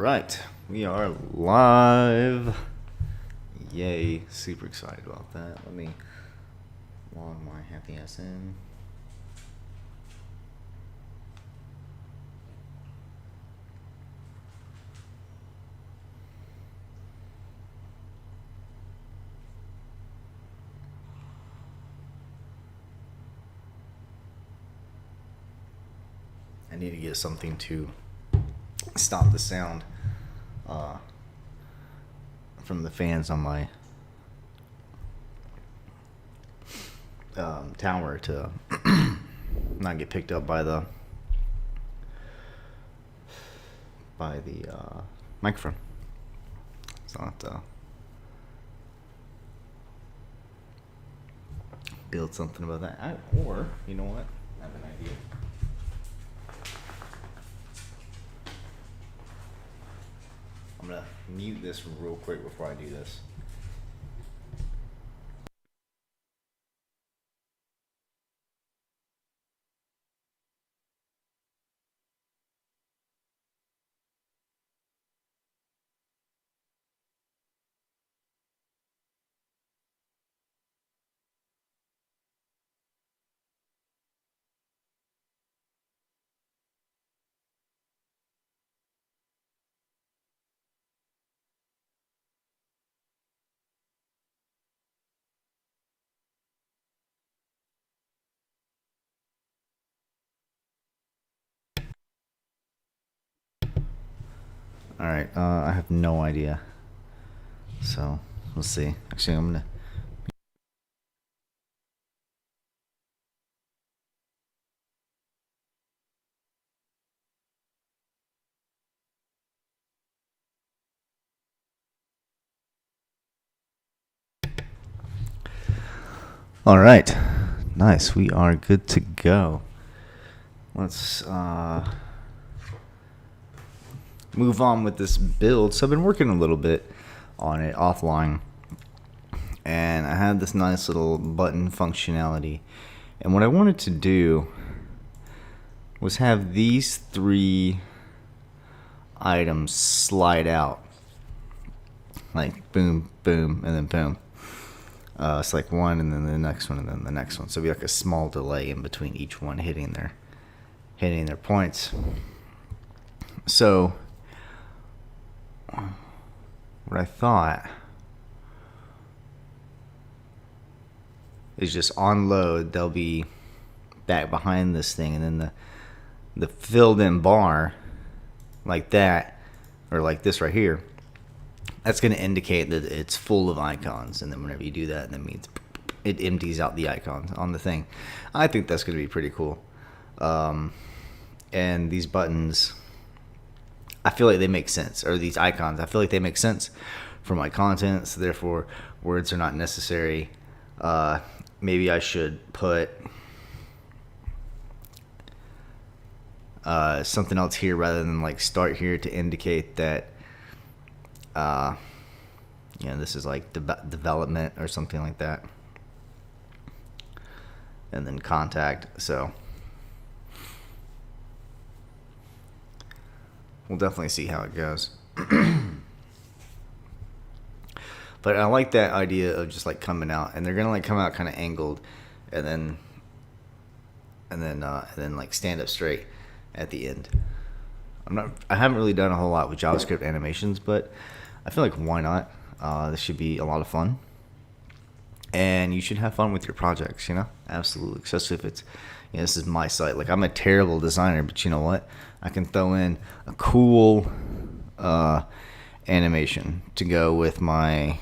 right, we are live. Yay, super excited about that. Let me log my happy ass in. I need to get something to stop the sound from the fans on my tower to not get picked up by the microphone. So I'll have to build something about that. Or, you know what? I have an idea. I'm gonna mute this real quick before I do this. All right, I have no idea. So we'll see. Actually, I'm gonna. All right, nice. We are good to go. Let's move on with this build. So I've been working a little bit on it offline, and I had this nice little button functionality. And what I wanted to do was have these three items slide out, like boom, boom, and then boom. It's like one, and then the next one, and then the next one. So it'd be like a small delay in between each one hitting their points. So what I thought is just on load, they'll be back behind this thing, and then the filled in bar like that, or like this right here, that's going to indicate that it's full of icons. And then whenever you do that, that means it empties out the icons on the thing. I think that's going to be pretty cool. And these buttons, I feel like they make sense. Or these icons, I feel like they make sense for my content. So therefore, words are not necessary. Maybe I should put something else here rather than like start here to indicate that this is like development or something like that, and then contact. So we'll definitely see how it goes. But I like that idea of just like coming out, and they're gonna like come out kind of angled, and then like stand up straight at the end. I haven't really done a whole lot with JavaScript animations, but I feel like why not? This should be a lot of fun, and you should have fun with your projects. Absolutely. Especially if it's, this is my site. Like, I'm a terrible designer, but you know what? I can throw in a cool animation to go with my,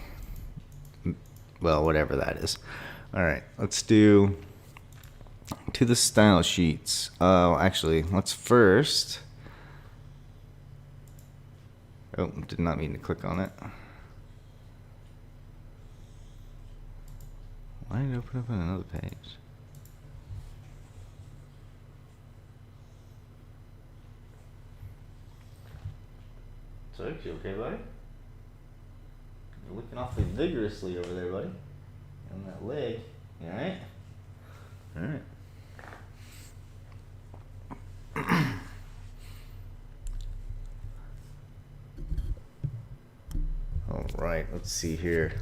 whatever that is. All right, let's do to the style sheets. Actually, let's first. Oh, did not mean to click on it. Why did it open up on another page? So, you okay, buddy? You're looking awfully vigorously over there, buddy. On that leg. You alright? Alright. right, let's see here.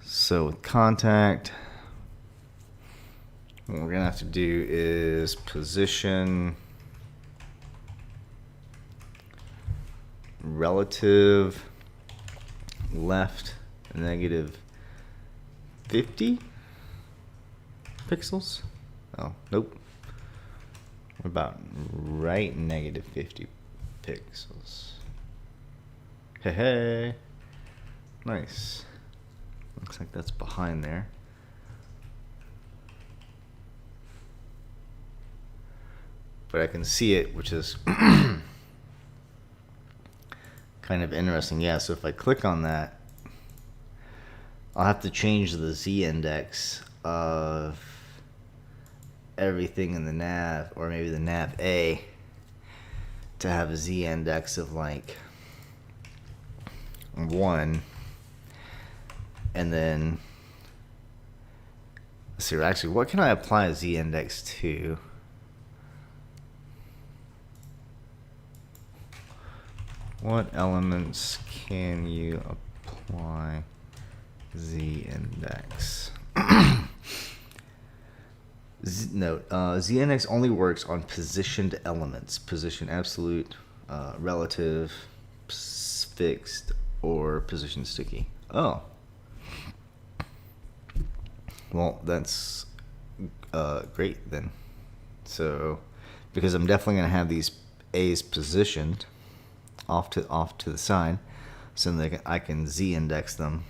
So with contact, what we're gonna have to do is position relative left negative 50 pixels. Oh, nope. What about right negative 50 pixels? Hey, hey. Nice. Looks like that's behind there. But I can see it, which is kind of interesting. Yeah, so if I click on that, I'll have to change the z-index of everything in the nav, or maybe the nav A, to have a z-index of like 1. And then, let's see, actually, what can I apply a z-index to? What elements can you apply z-index? Z-index only works on positioned elements. Position absolute, relative, fixed, or position sticky. Oh. Well, that's great then. So, because I'm definitely going to have these A's positioned off to the side, so that I can z-index them,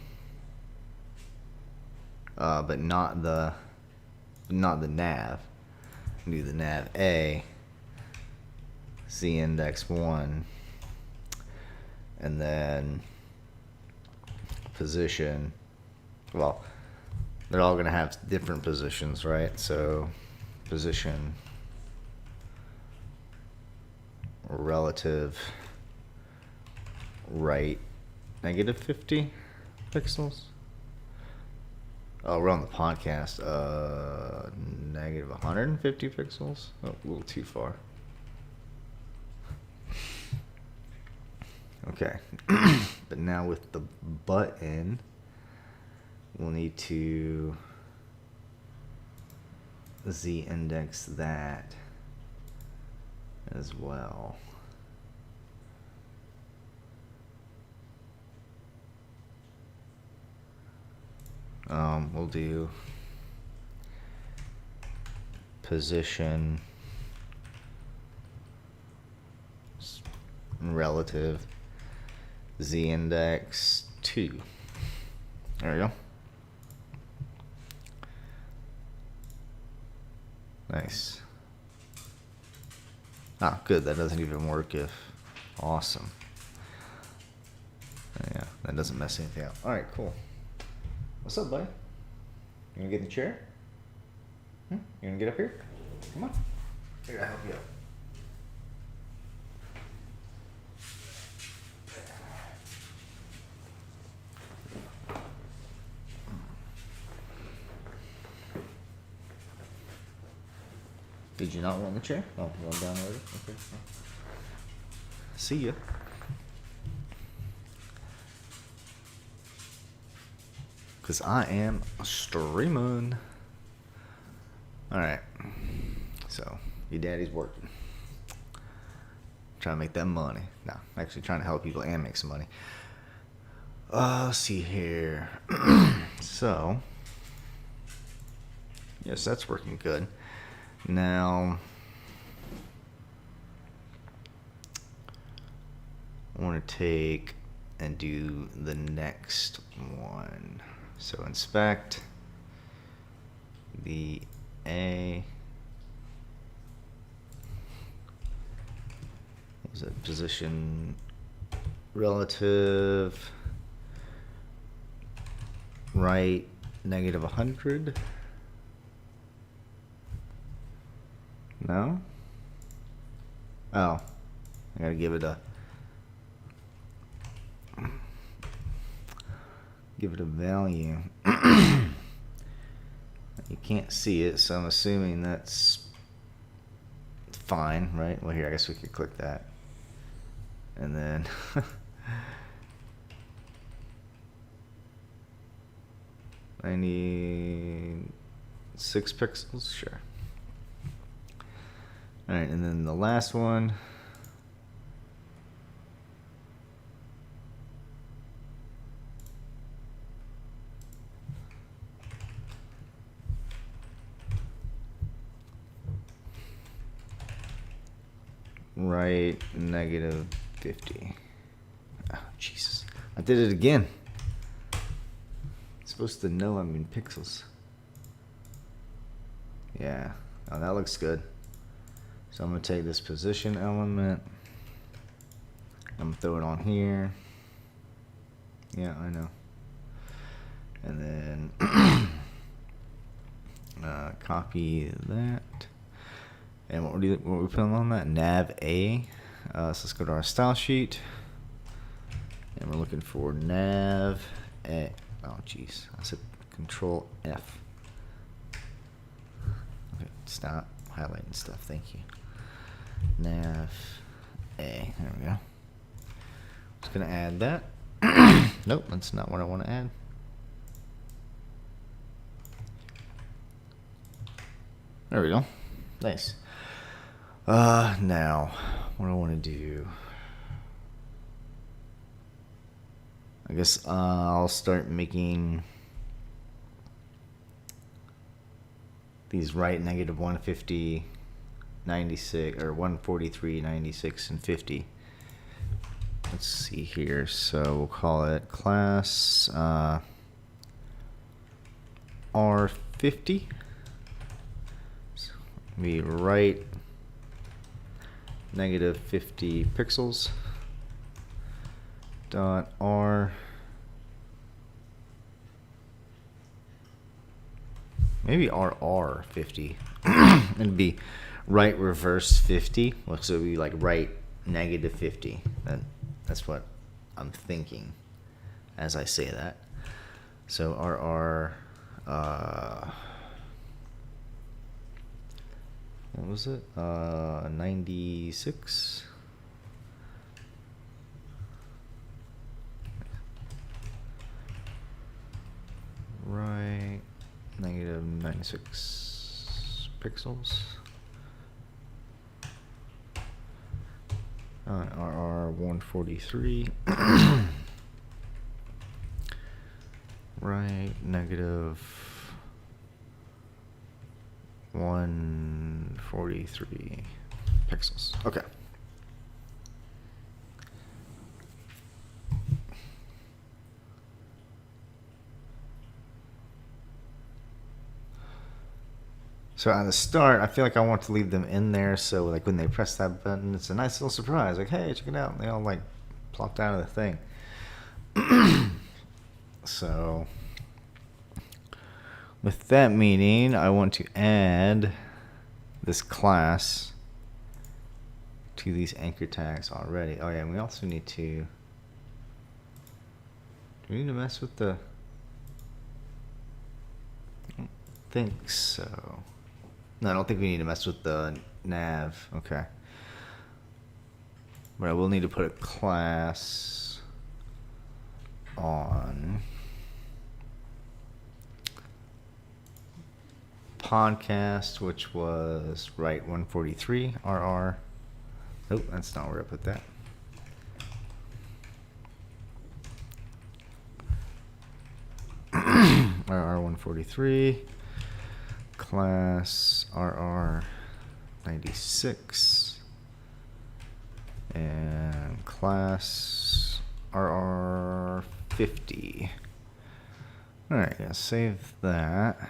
but not the nav. Do the nav A, z-index 1, and then position. Well, they're all going to have different positions, right? So position relative right negative 50 pixels. Oh, we're on the podcast. Negative 150 pixels. Oh, a little too far. Okay. But now with the button, we'll need to z-index that as well. We'll do position relative z-index 2. There we go. Nice. Ah, good. That doesn't even work if... Awesome. Yeah, that doesn't mess anything up. Alright, cool. What's up, buddy? You gonna get in the chair? You gonna get up here? Come on. Here, I'll help you out. Did you not want the chair? Oh, you want down already? Okay. See ya. Because I am streaming. Alright. So, your daddy's working. Trying to make that money. No, actually trying to help people and make some money. Let's see here. So, yes, that's working good. Now, I want to take and do the next one. So inspect the A. What was it? Position relative right negative 100. No? Oh, I gotta give it a value. You can't see it, so I'm assuming that's fine, right? Well, here, I guess we could click that. And then 96 pixels, sure. All right, and then the last one. Right, negative 50. Oh, Jesus. I did it again. It's supposed to know I'm in pixels. Yeah. Oh, that looks good. So I'm going to take this position element. I'm going to throw it on here. Yeah, I know. And then copy that. And what we putting on that? Nav A. So let's go to our style sheet. And we're looking for nav A. Oh, jeez. I said Control F. Okay, stop highlighting stuff. Thank you. Nav A. There we go. Just going to add that. Nope, that's not what I want to add. There we go. Nice. Now, what I want to do, I guess I'll start making these right negative 150, 96, or 143, 96, and 50. Let's see here. So we'll call it class R50. So we right negative 50 pixels dot R maybe RR 50. It'd be right reverse 50. So it'd be like right negative 50. That's what I'm thinking as I say that. So RR what was it? 96. Right, negative 96 pixels. RR 143. Right, negative 143 pixels. Okay. So at the start, I feel like I want to leave them in there, so like when they press that button, it's a nice little surprise. Like, hey, check it out. And they all like plopped out of the thing. So with that meaning, I want to add this class to these anchor tags already. Oh yeah, and we also need to, do we need to mess with the, I don't think so. No, I don't think we need to mess with the nav. Okay. But I will need to put a class on podcast, which was right 143 RR. Nope, that's not where I put that. RR 143 class RR 96 and class RR 50. All right, yeah, save that.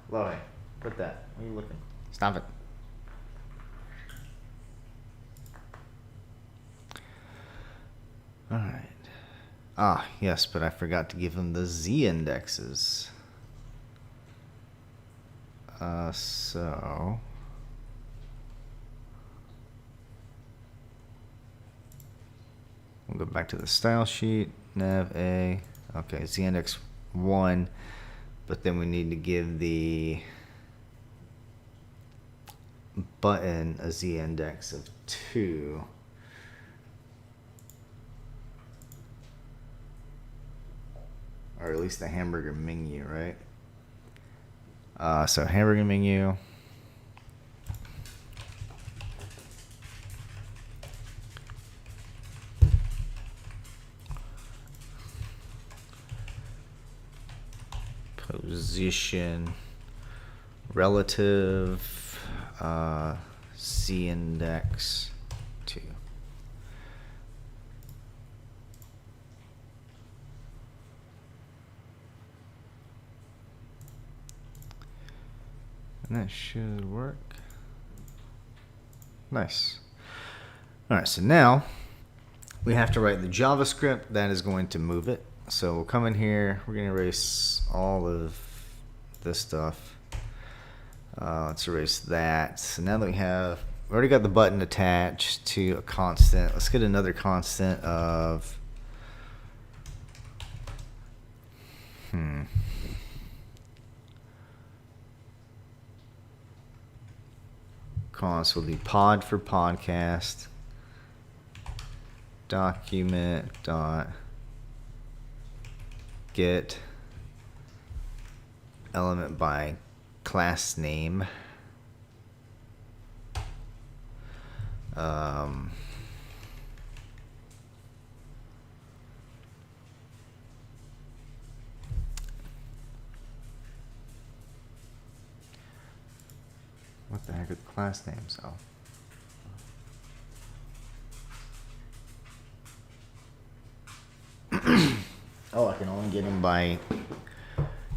Chloe, put that. Where are you looking? Stop it. All right. Ah, yes, but I forgot to give them the Z indexes. So we'll go back to the style sheet, nav A. Okay, Z index 1. but then we need to give the button a z-index of 2. Or at least the hamburger menu, right? So hamburger menu. Position relative z-index 2. And that should work. Nice. All right, so now we have to write the JavaScript that is going to move it. So we'll come in here, we're going to erase all of this stuff. Let's erase that. So now that we already got the button attached to a constant, let's get another constant of const will be pod for podcast, document dot get element by class name. What the heck are the class names? Oh, I can only get them by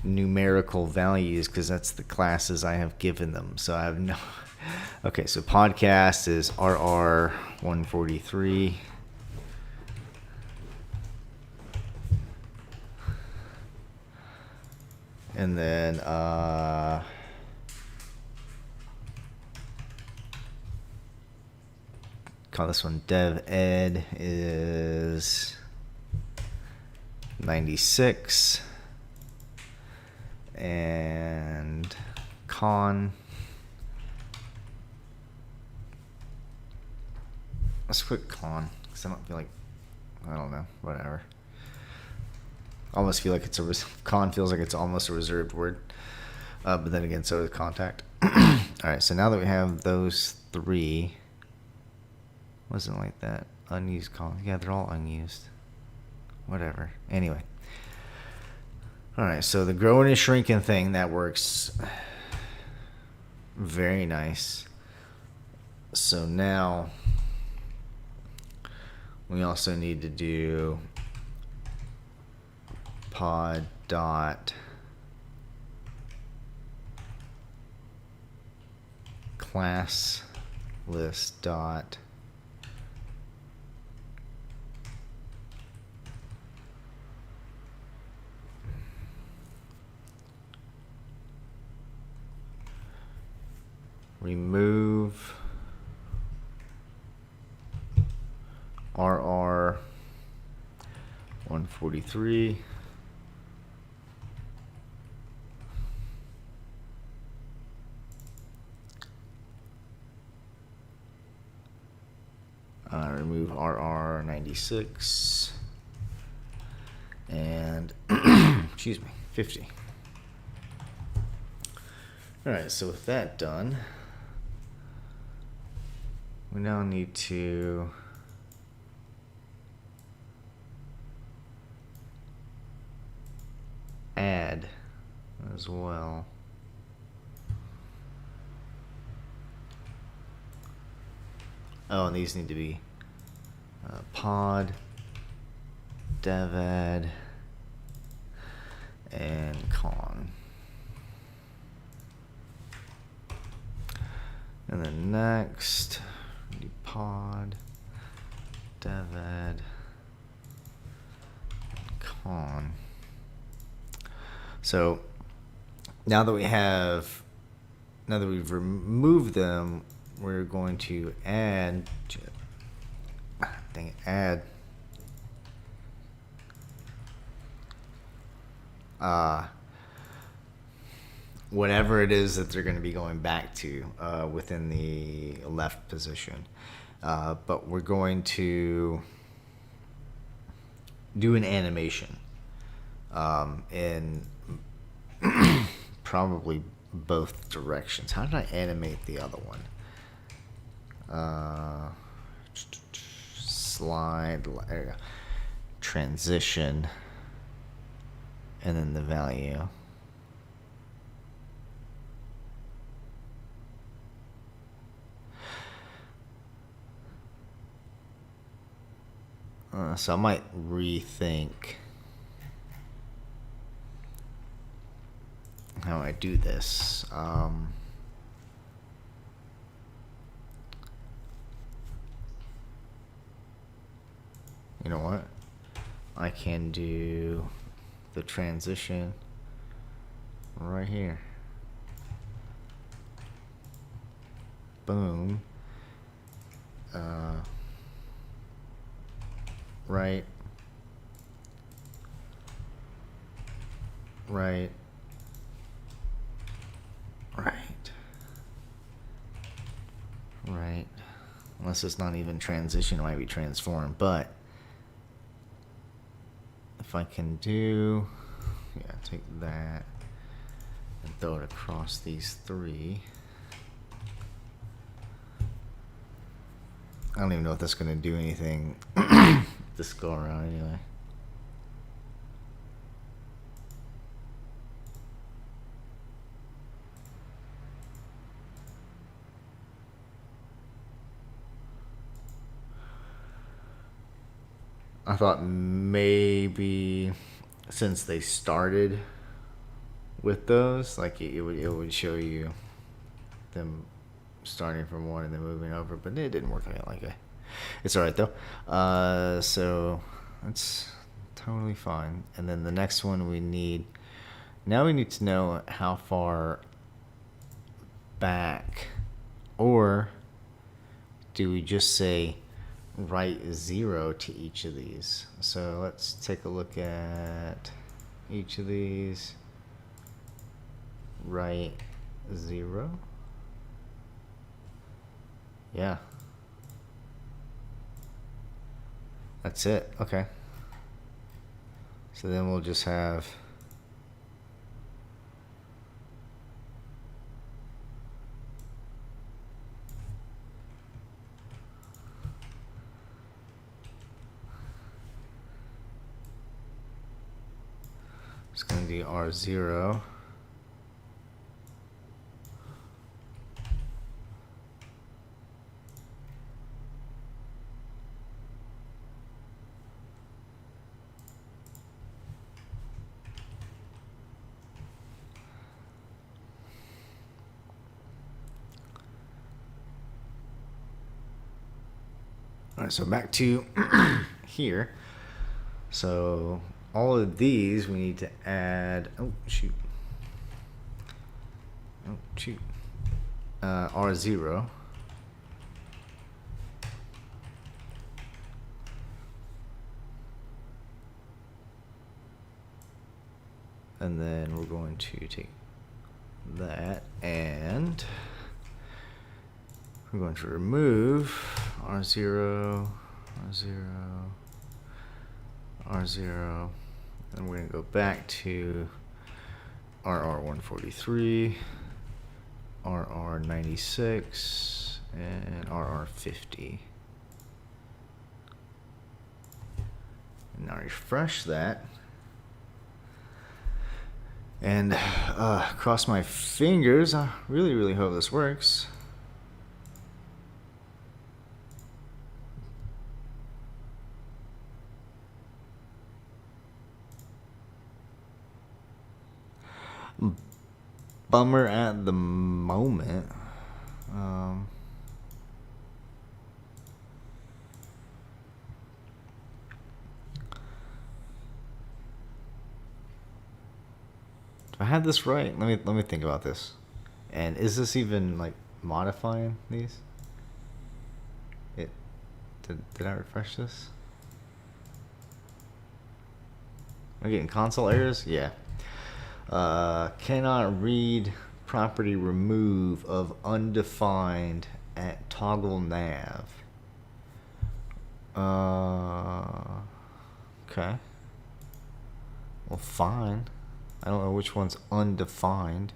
numerical values because that's the classes I have given them. So I have no. Okay, so podcast is RR143. And then call this one dev ed is 96. And con, let's put con because I don't feel like, I don't know, whatever. Almost feel like it's con feels like it's almost a reserved word, but then again, so is contact. All right, so now that we have those 3, wasn't like that unused con. Yeah, they're all unused. Whatever. Anyway. All right, so the growing and shrinking thing, that works very nice. So now we also need to do pod dot class list dot remove RR 143 remove RR 96 and excuse me 50. All right, so with that done, we now need to add as well. Oh, and these need to be pod, devad, and con. And then next, do pod, devad, con. So now that we've removed them, we're going to add whatever it is that they're going to be going back to within the left position. But we're going to do an animation in probably both directions. How did I animate the other one? Slide, there you go. Transition, and then the value. So I might rethink how I do this. You know what? I can do the transition right here. Boom. Right. Right. Right. Right. Unless it's not even transition, it might be transform. But if I can do, yeah, take that and throw it across these three. I don't even know if that's going to do anything this go around anyway. I thought maybe since they started with those, like it would show you them starting from one and then moving over, but it didn't work out like that. It's all right though. So that's totally fine. And then the next one we need to know how far back, or do we just say write 0 to each of these? So let's take a look at each of these. Write 0. Yeah. That's it. Okay. So then we'll just have it's going to be R0. All right, so back to here. So all of these we need to add. Oh shoot. R0. And then we're going to take that and we're going to remove R0, R0, R0, and we're going to go back to RR143, RR96, and RR50. And now refresh that. And cross my fingers. I really, really hope this works. Bummer at the moment. Do I have this right? Let me think about this. And is this even like modifying these? Did I refresh this? Am I getting console errors? Yeah. Cannot read property remove of undefined at toggle nav. Okay. Well, fine. I don't know which one's undefined.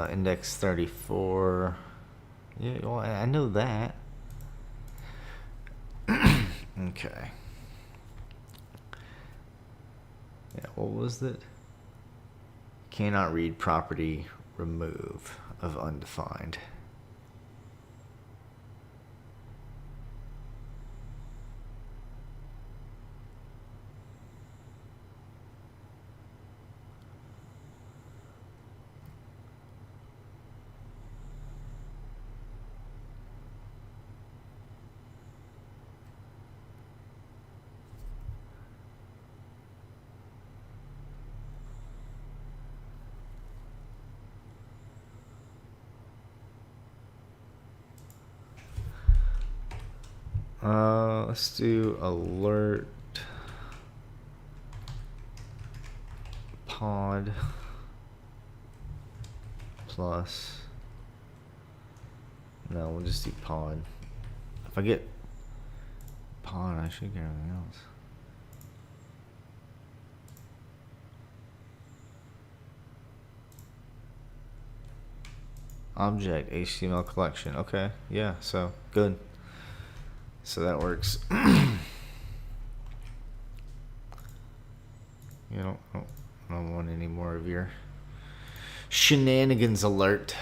Index 34. Yeah, well, I know that. Okay. Yeah, what was it? Cannot read property remove of undefined. Let's do alert pod plus. No, we'll just do pod. If I get pod, I should get everything else. Object HTML collection. Okay, yeah, so good. So that works. You know, I don't want any more of your shenanigans alert.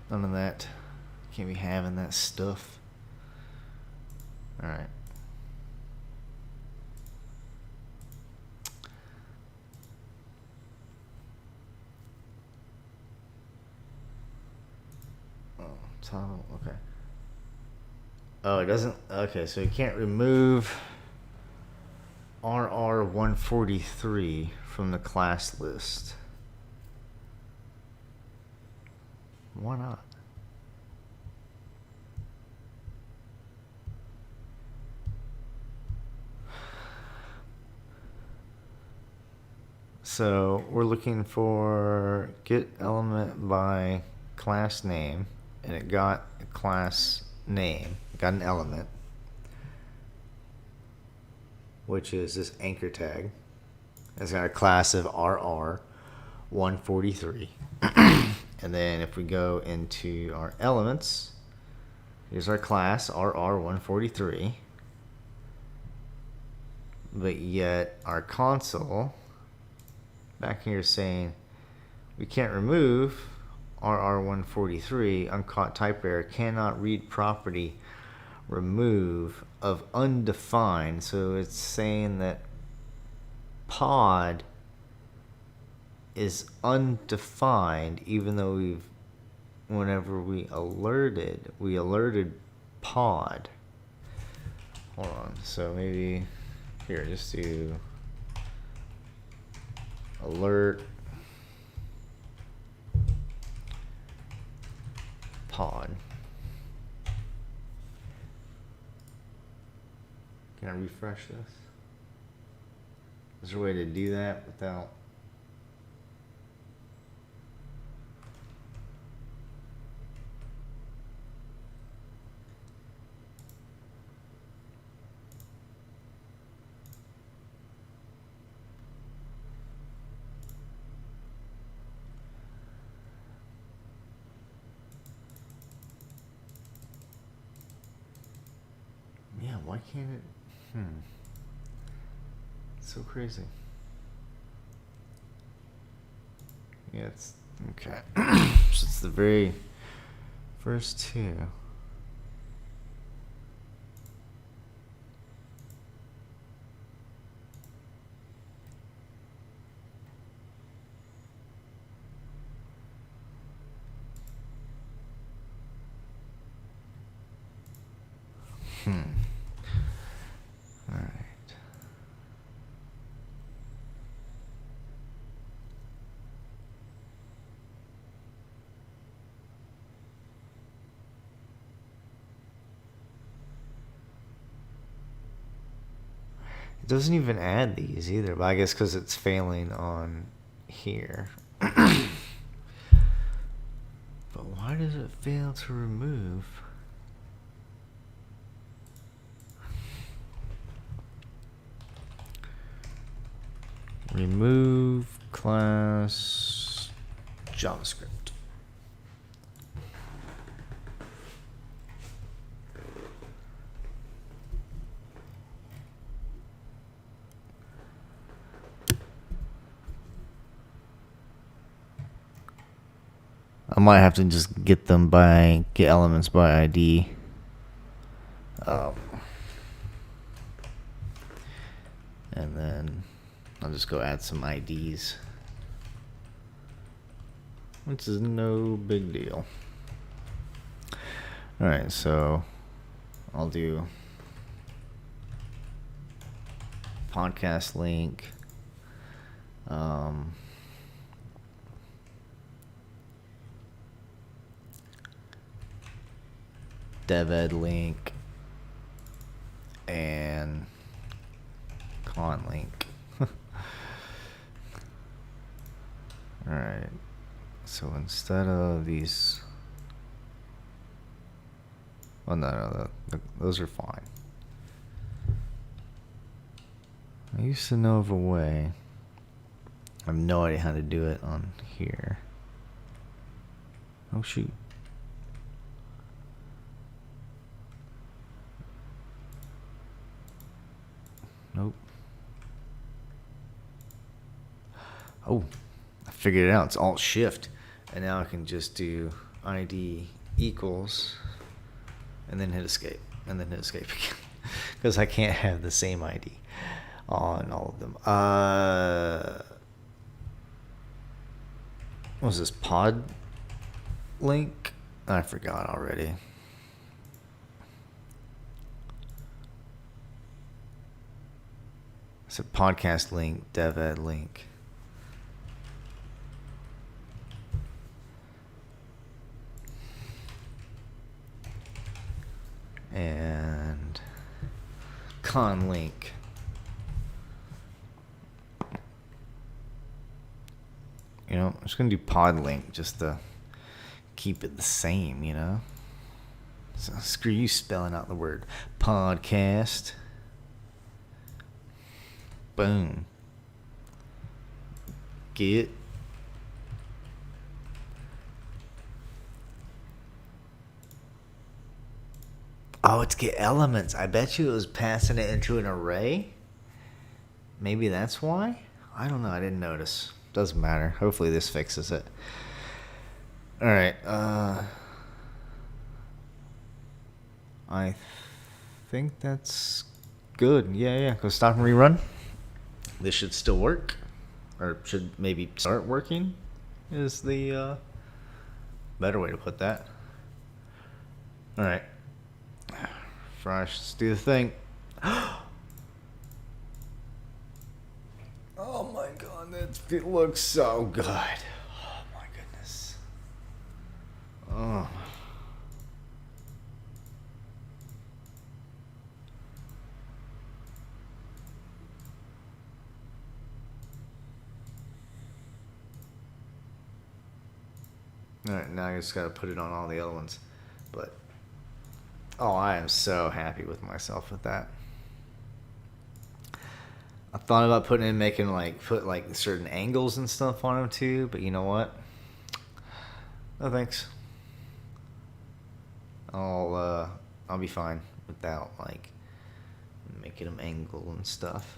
None of that. Can't be having that stuff. Alright. Oh, toggle, okay. Oh, it doesn't. Okay, so you can't remove RR143 from the class list. Why not? So we're looking for get element by class name, and it got a class name, it got an element, which is this anchor tag. It's got a class of RR143. And then if we go into our elements, here's our class RR143. But yet our console back here is saying we can't remove RR143, uncaught type error, cannot read property remove of undefined. So it's saying that pod is undefined, even though whenever we alerted pod. Hold on, so maybe here, just do alert pod. Can I refresh this? Is there a way to do that without? Yeah, why can't it? It's so crazy. Yeah, it's okay. So it's the very first two. All right. It doesn't even add these either, but I guess because it's failing on here. But why does it fail to remove? Remove class JavaScript. I might have to just get elements by ID. And then I'll just go add some IDs, which is no big deal. Alright, so I'll do podcast link, DevEd link, and con link. Alright, so instead of these, well, no, those are fine. I used to know of a way. I have no idea how to do it on here. Oh shoot. Nope. Oh, I figured it out. It's Alt Shift. And now I can just do ID equals and then hit escape and then hit escape again. Because I can't have the same ID on all of them. What was this? Pod link? I forgot already. It's a podcast link, DevEd link. And con link. You know, I'm just going to do pod link just to keep it the same, you know. So screw you spelling out the word podcast. Boom. Get. Oh, it's get elements. I bet you it was passing it into an array. Maybe that's why? I don't know. I didn't notice. Doesn't matter. Hopefully this fixes it. Alright. I think that's good. Yeah. Go stop and rerun. This should still work. Or should maybe start working is the better way to put that. Alright. Fresh, let's do the thing. Oh my god, it looks so good. Oh my goodness. Oh. Alright, now I just gotta put it on all the other ones. But oh, I am so happy with myself with that. I thought about put certain angles and stuff on them too, but you know what? No thanks. I'll be fine without like making them angle and stuff.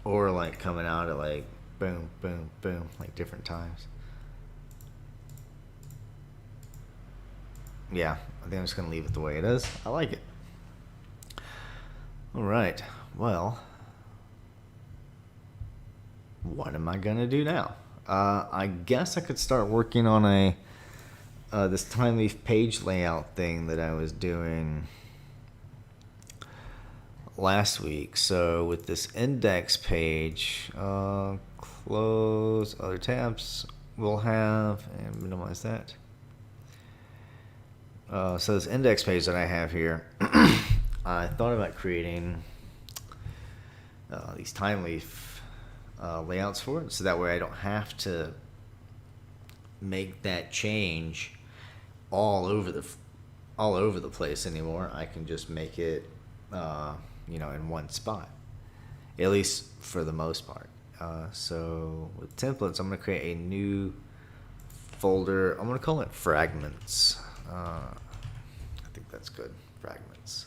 Or like coming out at like boom, boom, boom, like different times. Yeah, I think I'm just going to leave it the way it is. I like it. All right. Well, what am I going to do now? I guess I could start working on this time leaf page layout thing that I was doing last week. So with this index page, close other tabs we'll have and minimize that. So this index page that I have here, I thought about creating these time leaf layouts for it, so that way I don't have to make that change all over the place anymore. I can just make it, in one spot, at least for the most part. So with templates, I'm going to create a new folder. I'm going to call it Fragments. I think that's good. Fragments.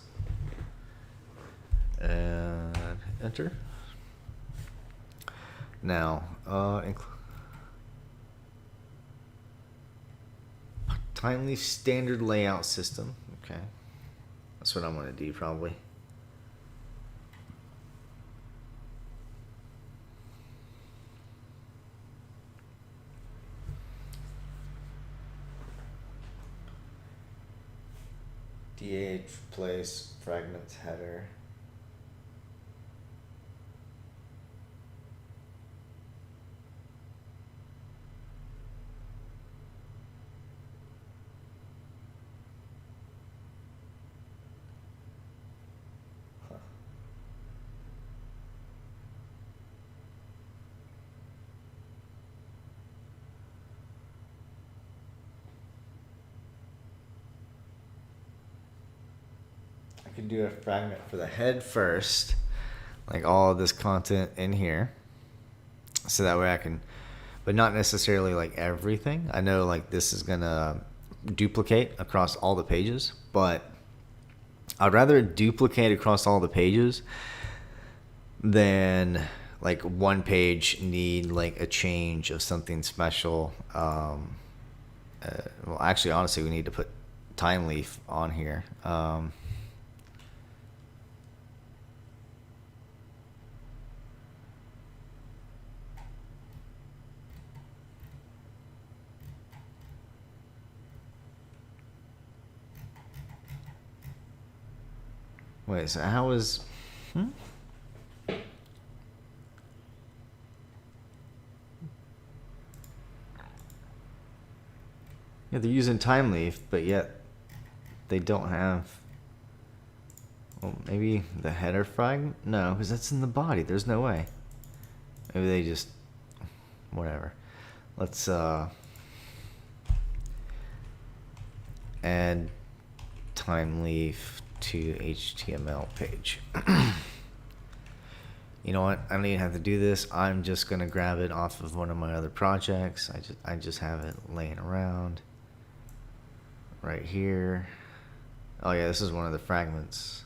And enter. Now, timely standard layout system. Okay. That's what I'm going to do probably. DH replace fragments header. I can do a fragment for the head first, like all of this content in here, so that way I can, but not necessarily like everything. I know like this is gonna duplicate across all the pages, but I'd rather duplicate across all the pages than like one page need like a change of something special. Well, actually, honestly, we need to put time leaf on here. Wait, so how is... Yeah, they're using time leaf, but yet they don't have... Well, maybe the header fragment? No, because that's in the body. There's no way. Maybe they just... Whatever. Let's add time leaf to HTML page. You know what? I don't even have to do this. I'm just gonna grab it off of one of my other projects. I just have it laying around right here. Oh yeah, this is one of the fragments.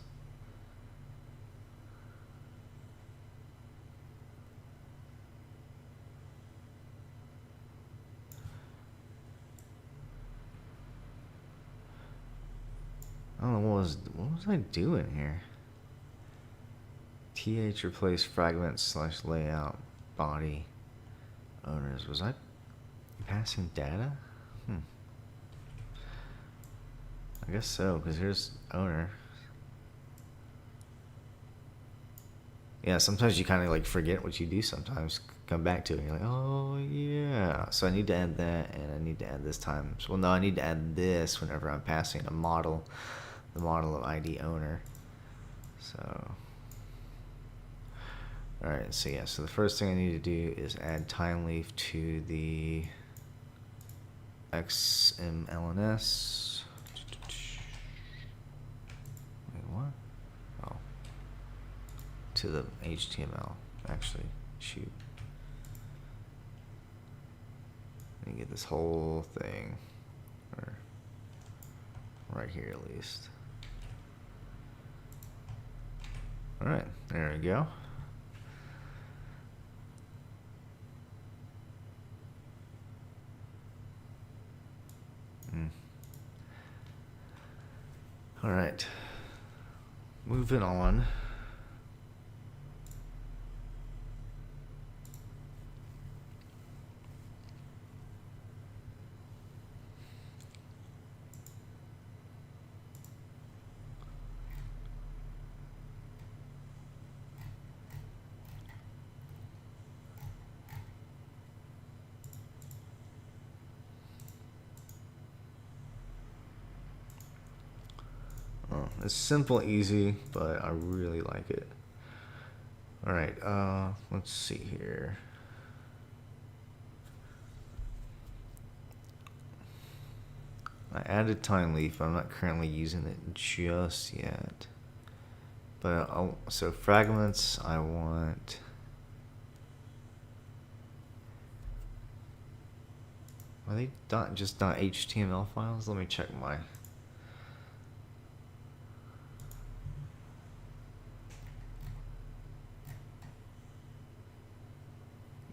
I don't know what was I doing here? TH replace fragments / layout body owners. Was I passing data? I guess so, because here's owner. Yeah, sometimes you kind of like forget what you do sometimes. Come back to it and you're like, oh yeah. So I need to add that, and I need to add this time. Well, no, I need to add this whenever I'm passing a model, the model of ID owner. So, all right, so yeah, so the first thing I need to do is add time leaf to the XMLNS. Wait, what? Oh, to the HTML, actually, shoot. Let me get this whole thing, or right here at least. All right, there we go. All right, moving on. It's simple, easy, but I really like it. All right, let's see here. I added Time Leaf, but I'm not currently using it just yet. But so fragments, I want. Are they just .html files? Let me check my.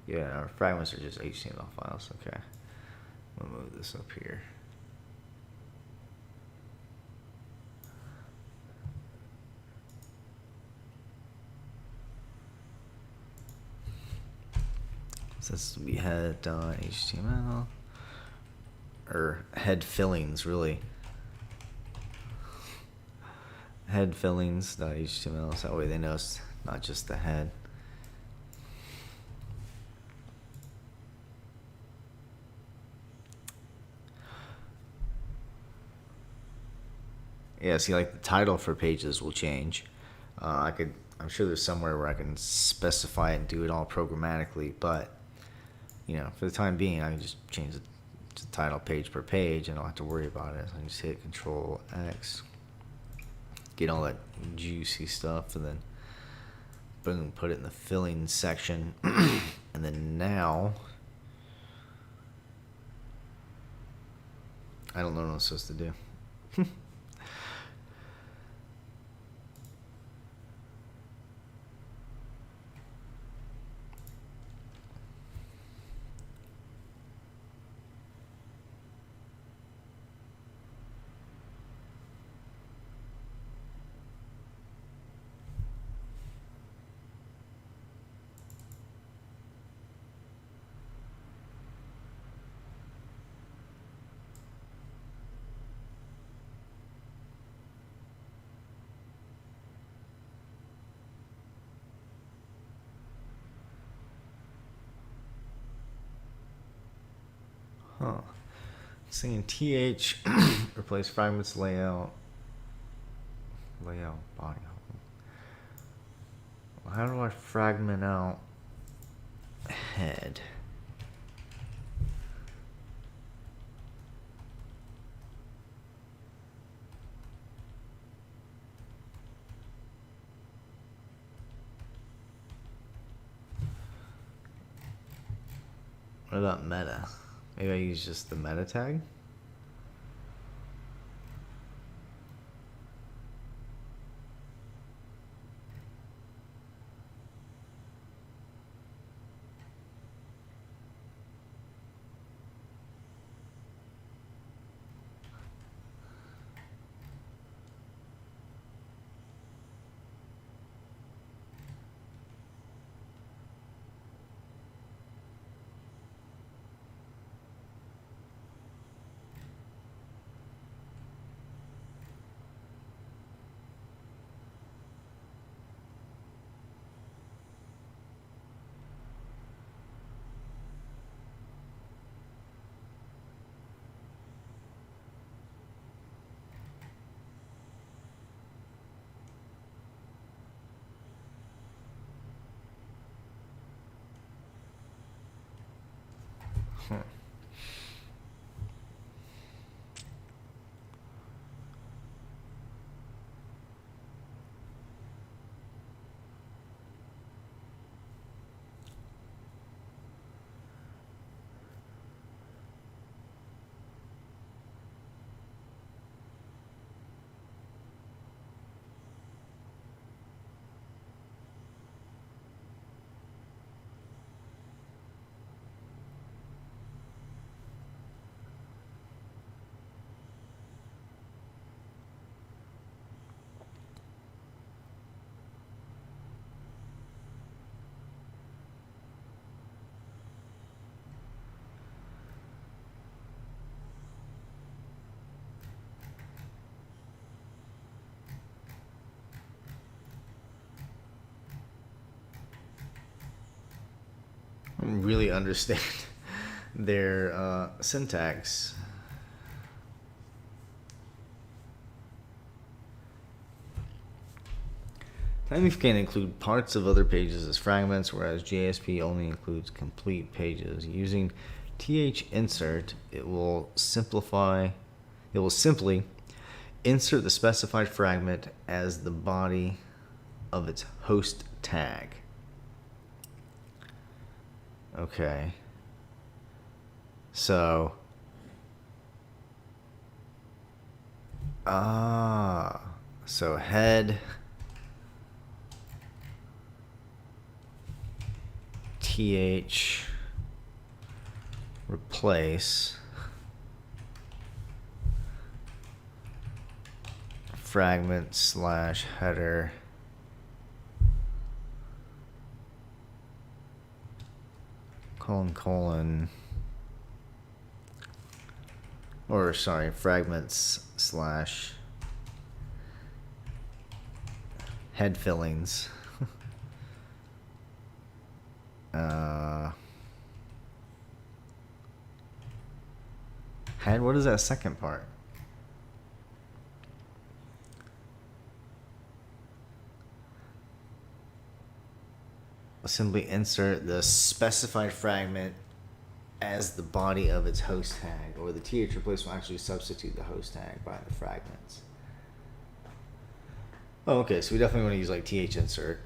Yeah, our fragments are just HTML files. Okay, I'm gonna move this up here. Since we had HTML or head fillings, really. Head fillings.html, so that way they know it's not just the head. Yeah, see, like the title for pages will change. I'm sure there's somewhere where I can specify it and do it all programmatically, but for the time being, I can just change the title page per page and I don't have to worry about it. So I can just hit Control X, get all that juicy stuff, and then boom, put it in the filling section. And then now, I don't know what I'm supposed to do. Huh. Saying TH replace fragments layout body. How do I fragment out head? What about meta? Maybe I use just the meta tag? I don't really understand their syntax. Timeleaf can include parts of other pages as fragments, whereas JSP only includes complete pages. Using thinsert, it will simply insert the specified fragment as the body of its host tag. Okay. So, so head th replace fragment slash header colon or sorry, fragments slash head fillings. Head, what is that second part? Simply insert the specified fragment as the body of its host tag, or the th replace will actually substitute the host tag by the fragments. Oh, okay, so we definitely want to use like thinsert.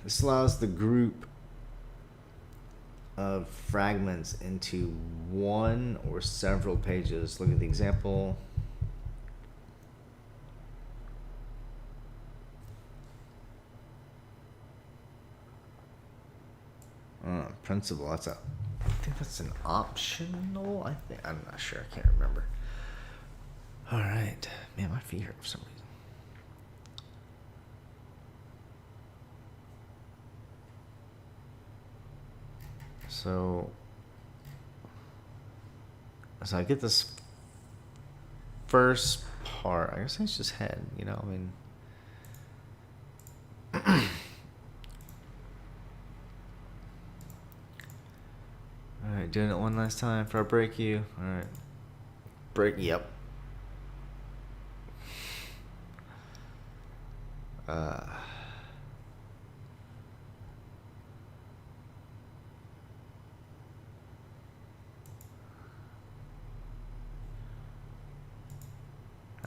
This allows the group of fragments into one or several pages. Look at the example. Principal, I think that's an optional. I'm not sure. I can't remember. All right, man, my feet hurt for some reason. So I get this first part. I guess it's just head, you know, I mean. Alright, doing it one last time before I break you. Alright. Break, yep.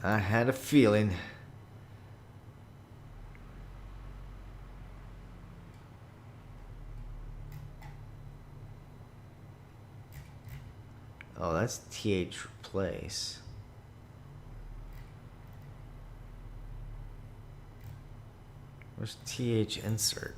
I had a feeling. Oh, that's th replace. Where's th insert?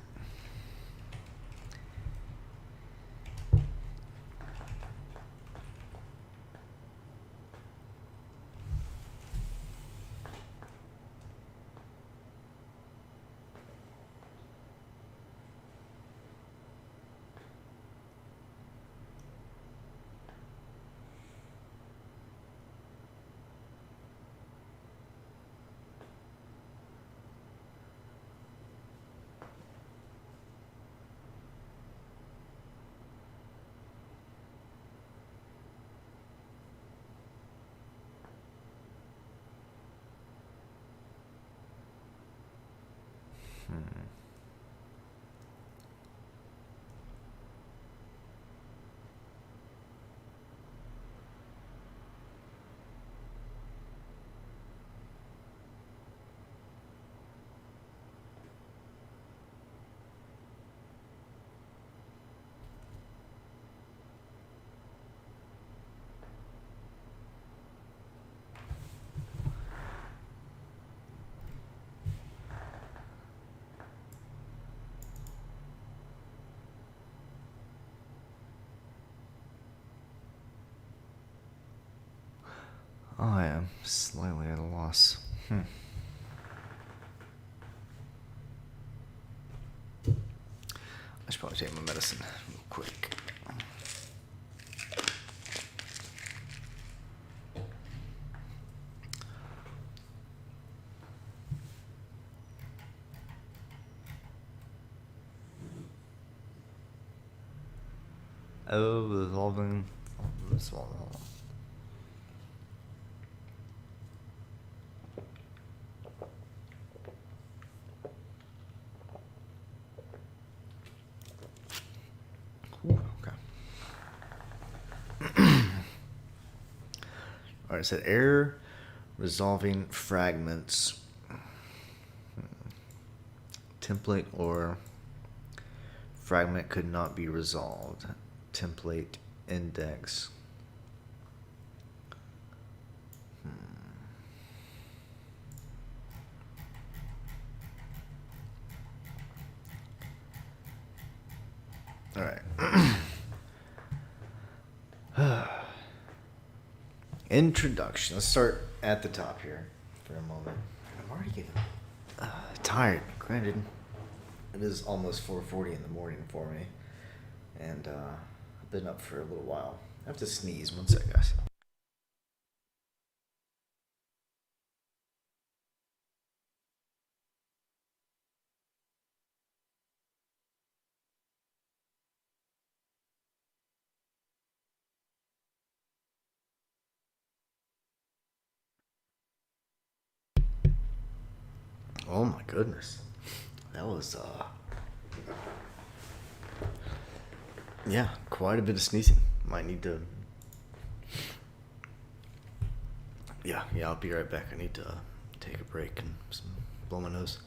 I am slightly at a loss. I should probably take my medicine real quick. Oh, resolving. Alright, it said error resolving fragments. Template or fragment could not be resolved. Template index. All right. Introduction. Let's start at the top here for a moment. I'm already getting tired. Granted, it is almost 4:40 in the morning for me, and I've been up for a little while. I have to sneeze. One sec, guys. Oh my goodness, that was yeah, quite a bit of sneezing. Might need to. Yeah, I'll be right back. I need to take a break and blow my nose.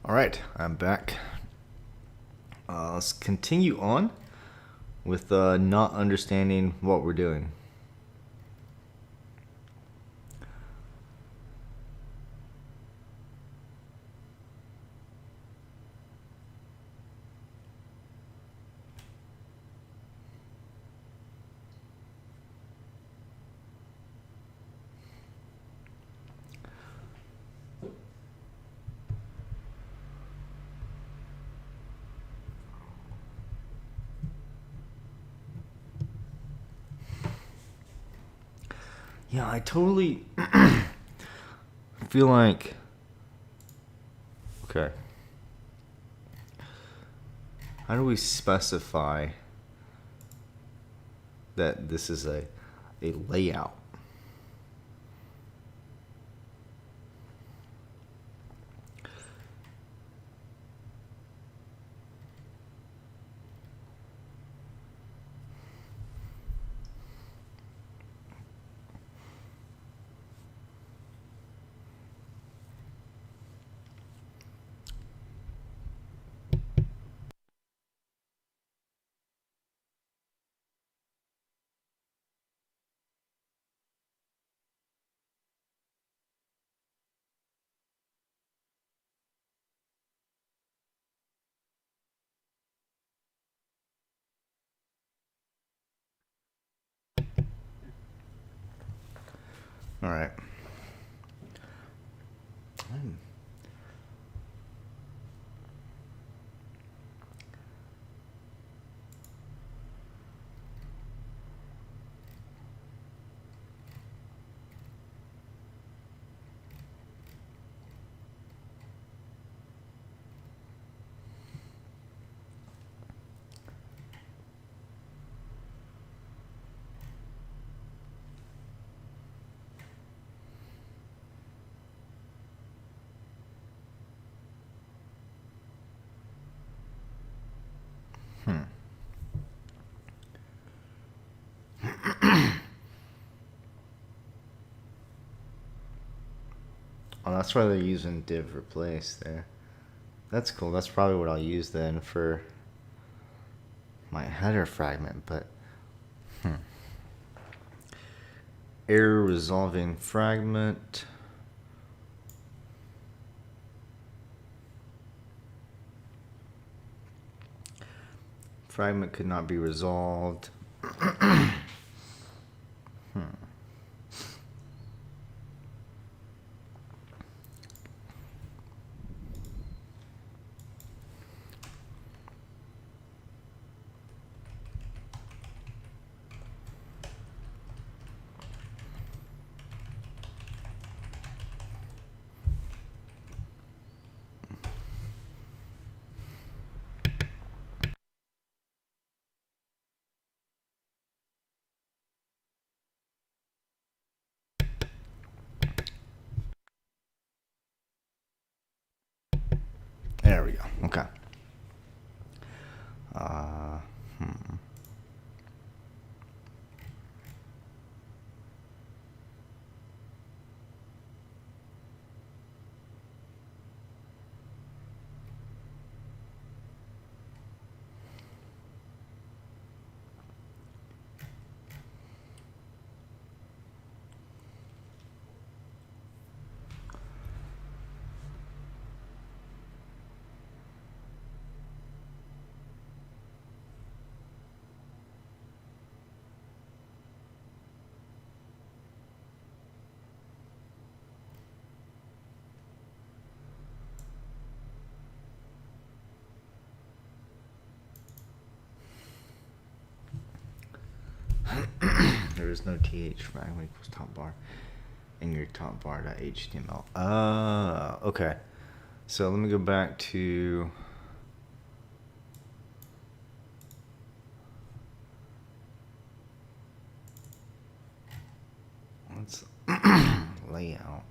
All right, I'm back. Let's continue on with not understanding what we're doing. Yeah, I totally feel like, okay, how do we specify that this is a layout? All right. Oh, that's why they're using div replace there. That's cool. That's probably what I'll use then for my header fragment, but error resolving fragment. Fragment could not be resolved. There we go. Okay. Uh, hmm. There is no th fragment equals top bar in your top bar.html. Okay. So let me go back to let's layout.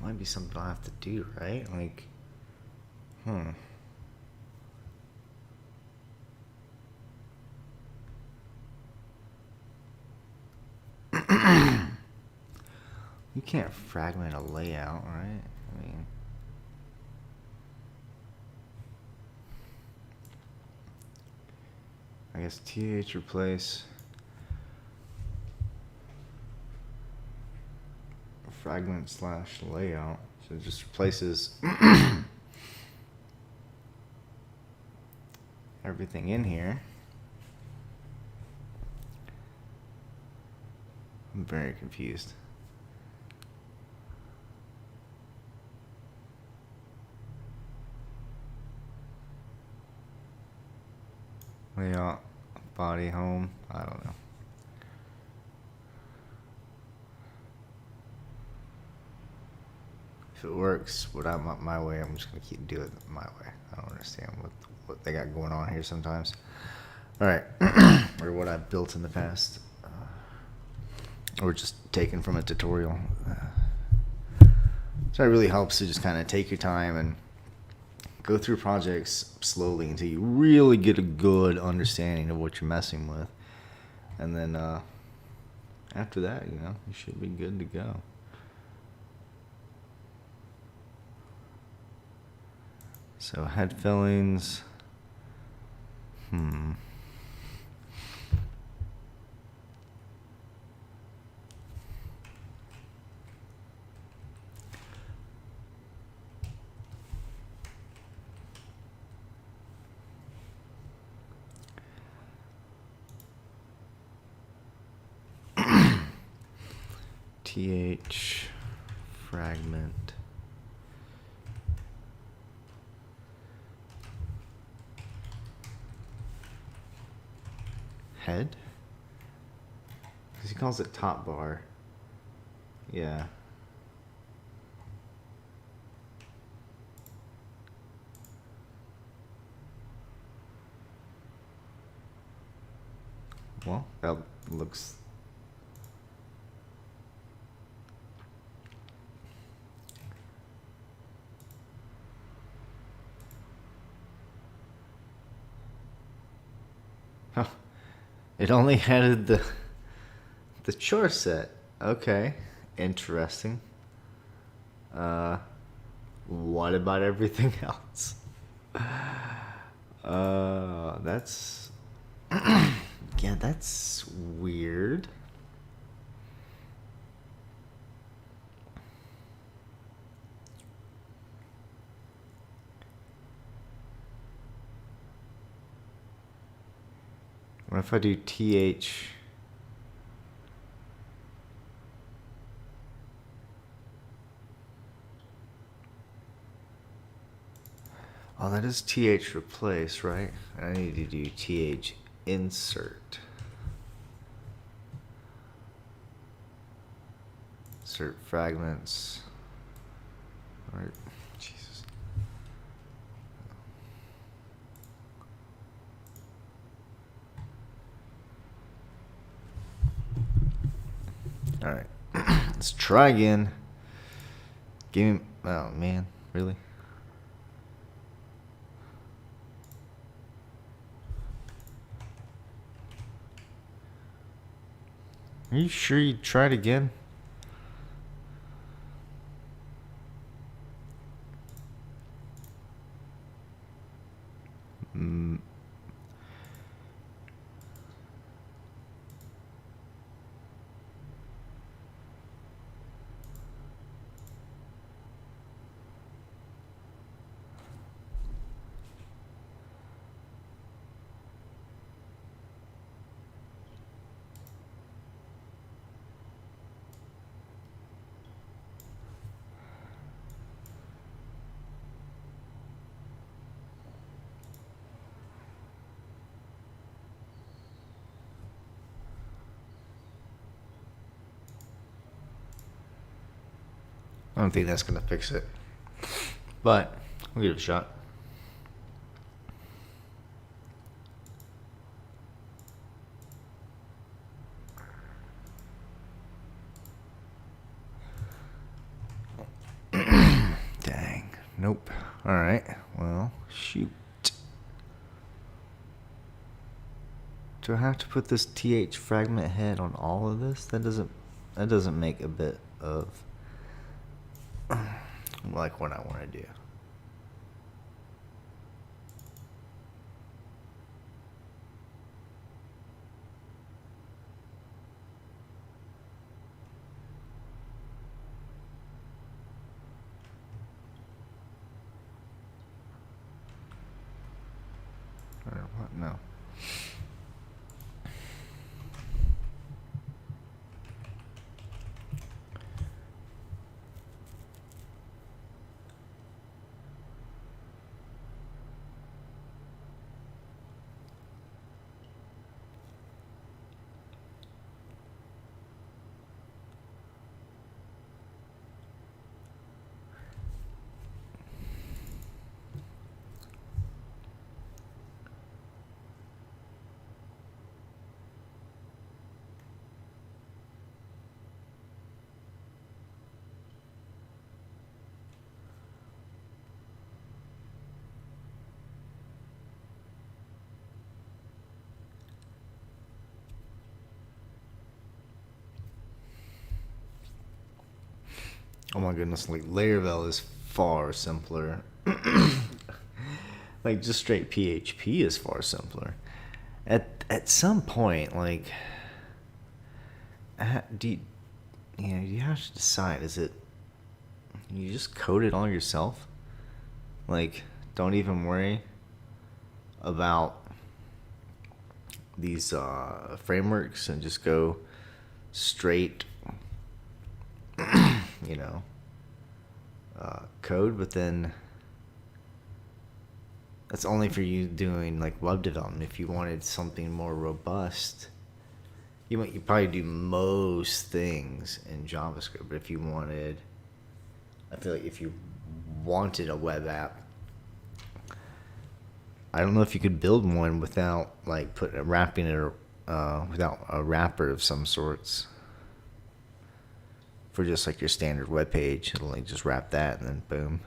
Might be something I have to do, right? Like, You can't fragment a layout, right? I mean, I guess th replace fragment slash layout. So it just replaces everything in here. I'm very confused. Layout, body, home, I don't know. If it works, my way, I'm just gonna keep doing it my way. I don't understand what they got going on here sometimes. All right, or what I've built in the past, or just taken from a tutorial. So it really helps to just kind of take your time and go through projects slowly until you really get a good understanding of what you're messing with. And then after that, you should be good to go. So head fillings. TH fragment. Head? Because he calls it top bar. Yeah. Well, that looks... Huh. It only added the chore set. Okay. Interesting. What about everything else? That's... yeah, that's weird. What if I do TH? Oh, that is TH replace, right? I need to do TH insert. Insert fragments. All right. Jesus. All right. Let's try again. Give me... oh, man. Really? Are you sure you tried again? I don't think that's going to fix it. But we'll give it a shot. Dang. Nope. All right. Well, shoot. Do I have to put this TH fragment head on all of this? That doesn't make a bit of like what I want to do. Or what? No. Oh my goodness, like Laravel is far simpler. Like just straight PHP is far simpler. At some point, like, you have to decide, is it, you just code it all yourself? Like, don't even worry about these frameworks and just go straight, you know, code. But then that's only for you doing like web development. If you wanted something more robust, you probably do most things in JavaScript. But if you wanted, I feel like if you wanted a web app, I don't know if you could build one without like wrapping it without a wrapper of some sorts. For just like your standard web page, it'll like just wrap that and then boom.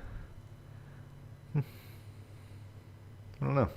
I don't know.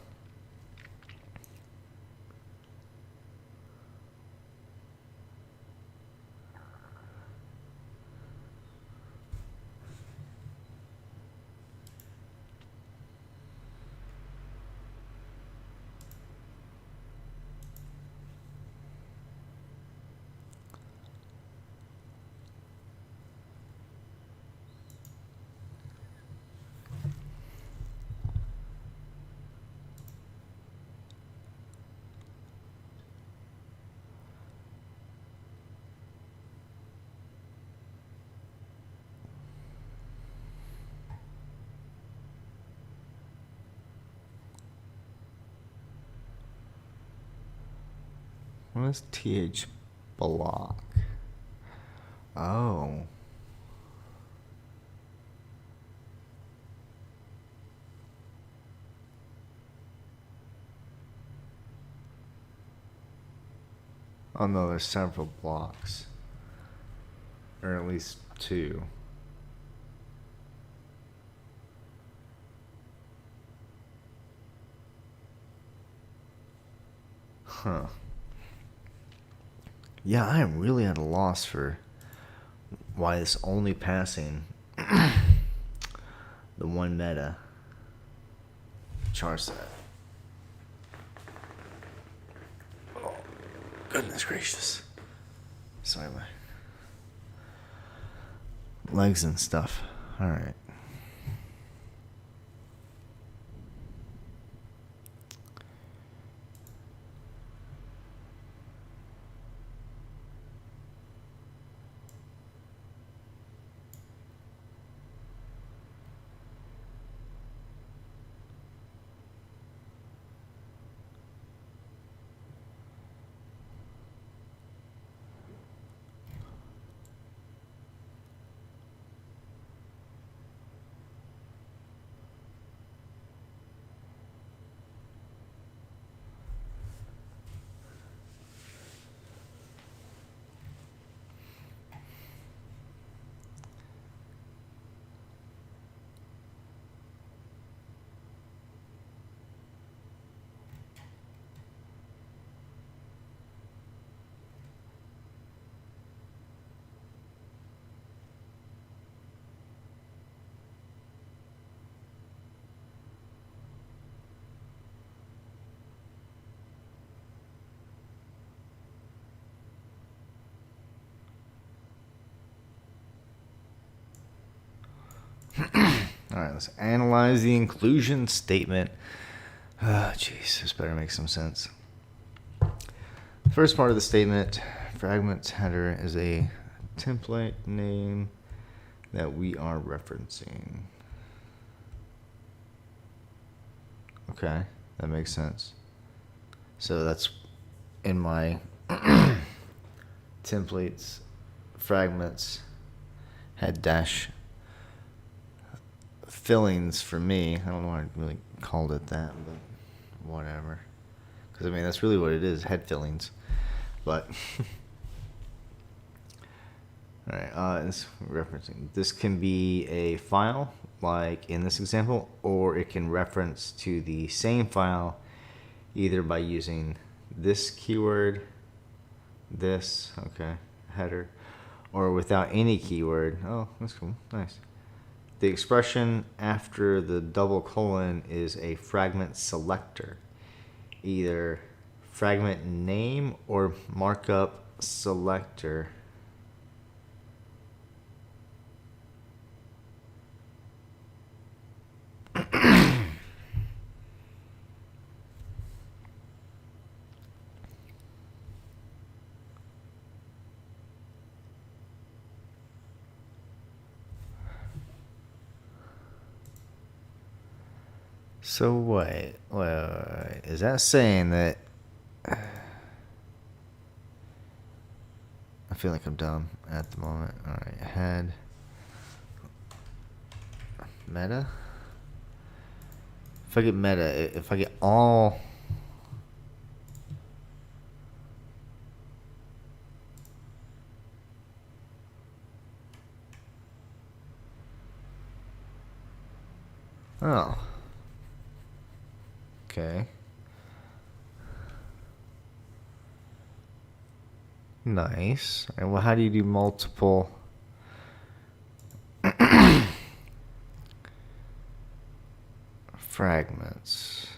What is th block? Oh. Oh no, there's several blocks. Or at least two. Huh. Yeah, I am really at a loss for why it's only passing the one meta char set. Oh, goodness gracious. Sorry, my legs and stuff. Alright. All right, let's analyze the inclusion statement. Ah, jeez, this better make some sense. The first part of the statement, fragments header, is a template name that we are referencing. Okay, that makes sense. So that's in my templates, fragments, had dash fillings for me. I don't know why I really called it that, but whatever. Because, I mean, that's really what it is, head fillings. But, all right, this referencing. This can be a file, like in this example, or it can reference to the same file either by using this keyword, this, okay, header, or without any keyword. Oh, that's cool, nice. The expression after the double colon is a fragment selector, either fragment name or markup selector. So wait, is that saying that I feel like I'm dumb at the moment. All right, head meta. If I get meta, if I get all, oh, okay, nice. All right, well, how do you do multiple? Fragments.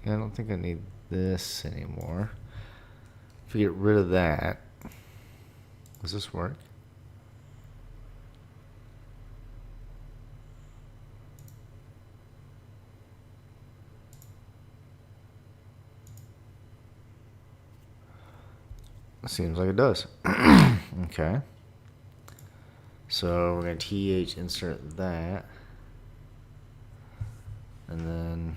Yeah, I don't think I need this anymore. If we get rid of that, does this work? Seems like it does. Okay. So we're going to th insert that. And then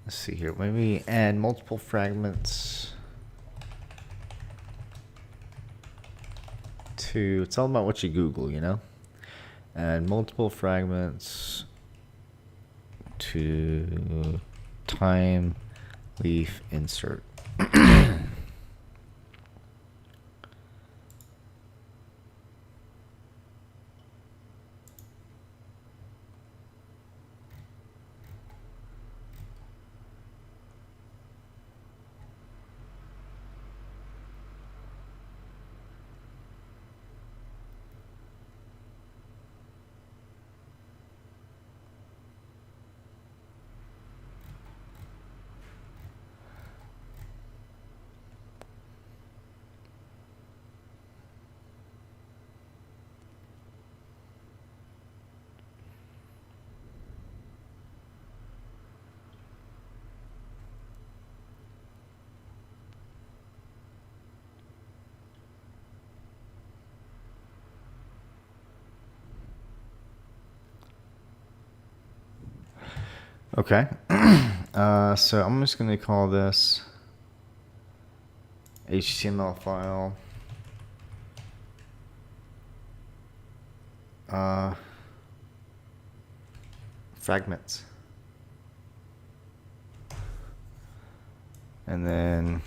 let's see here. Maybe add multiple fragments to, it's all about what you Google, you know? Add multiple fragments to time leaf insert. Okay. So I'm just going to call this HTML file. Fragments. And then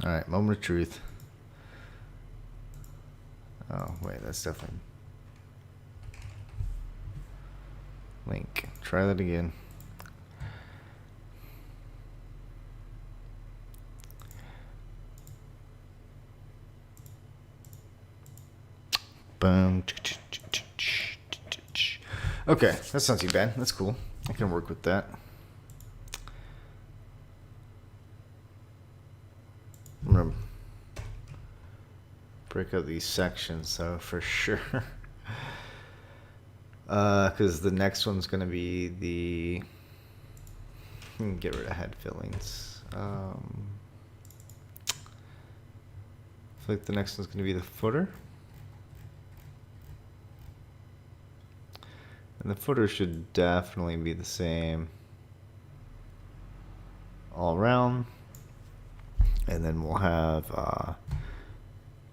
all right, moment of truth. Oh, wait, that's definitely link. Try that again. Boom. Okay, that's not too bad. That's cool. I can work with that. I'm gonna break up these sections though for sure. Because the next one's gonna be the get rid of head fillings. I feel like the next one's gonna be the footer. And the footer should definitely be the same all around. And then we'll have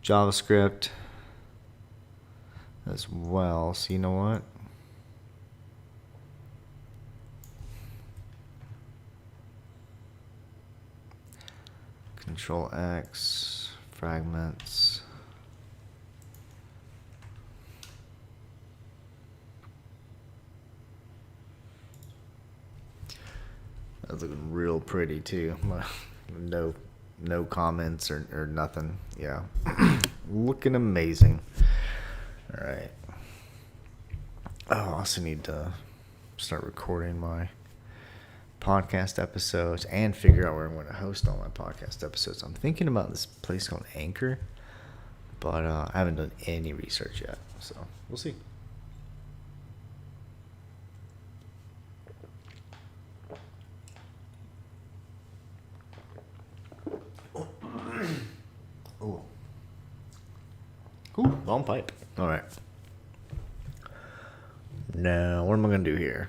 JavaScript as well. So you know what? Control X, fragments. That's looking real pretty too. No comments or nothing. Yeah. Looking amazing. All right. Oh, I also need to start recording my podcast episodes and figure out where I'm going to host all my podcast episodes. I'm thinking about this place called Anchor, but I haven't done any research yet. So we'll see. Ooh. Ooh, long pipe. All right. Now, what am I going to do here?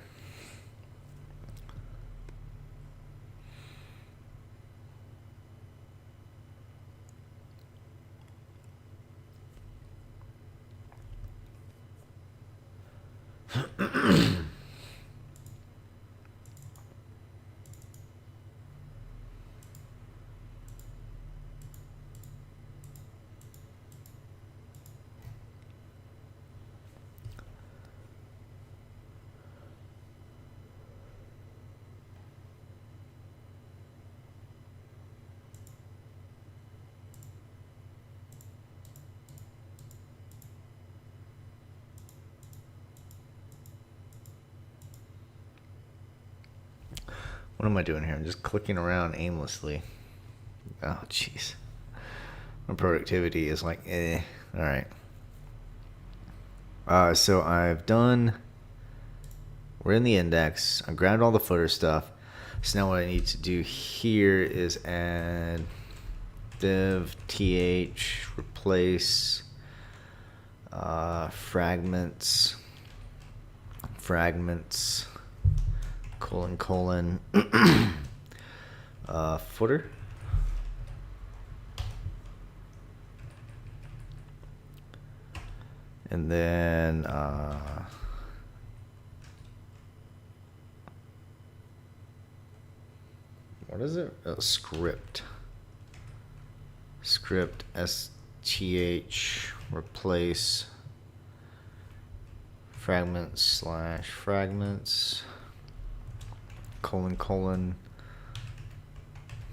What am I doing here? I'm just clicking around aimlessly. Oh, jeez. My productivity is like, eh. All right. So I've done... We're in the index. I grabbed all the footer stuff. So now what I need to do here is add div th replace fragments colon footer. And then what is it? Oh, script. Script STH replace fragments / fragments :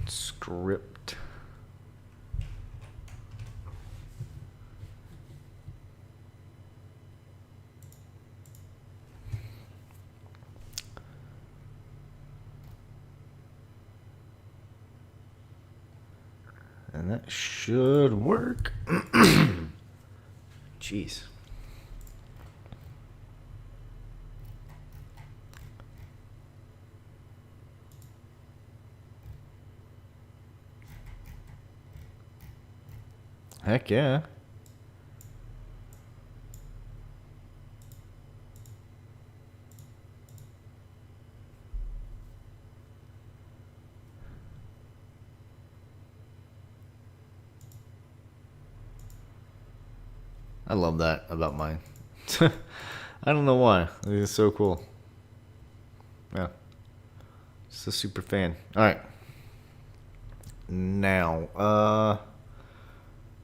script. And that should work. Jeez. Heck yeah. I love that about mine. I don't know why. I think it's so cool. Yeah. Just a super fan. Alright. Now,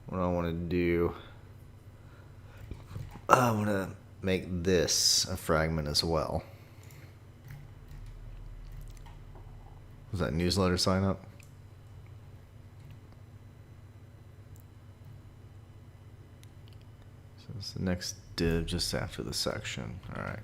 what I want to do, I want to make this a fragment as well. Was that newsletter sign up? So it's the next div just after the section. All right.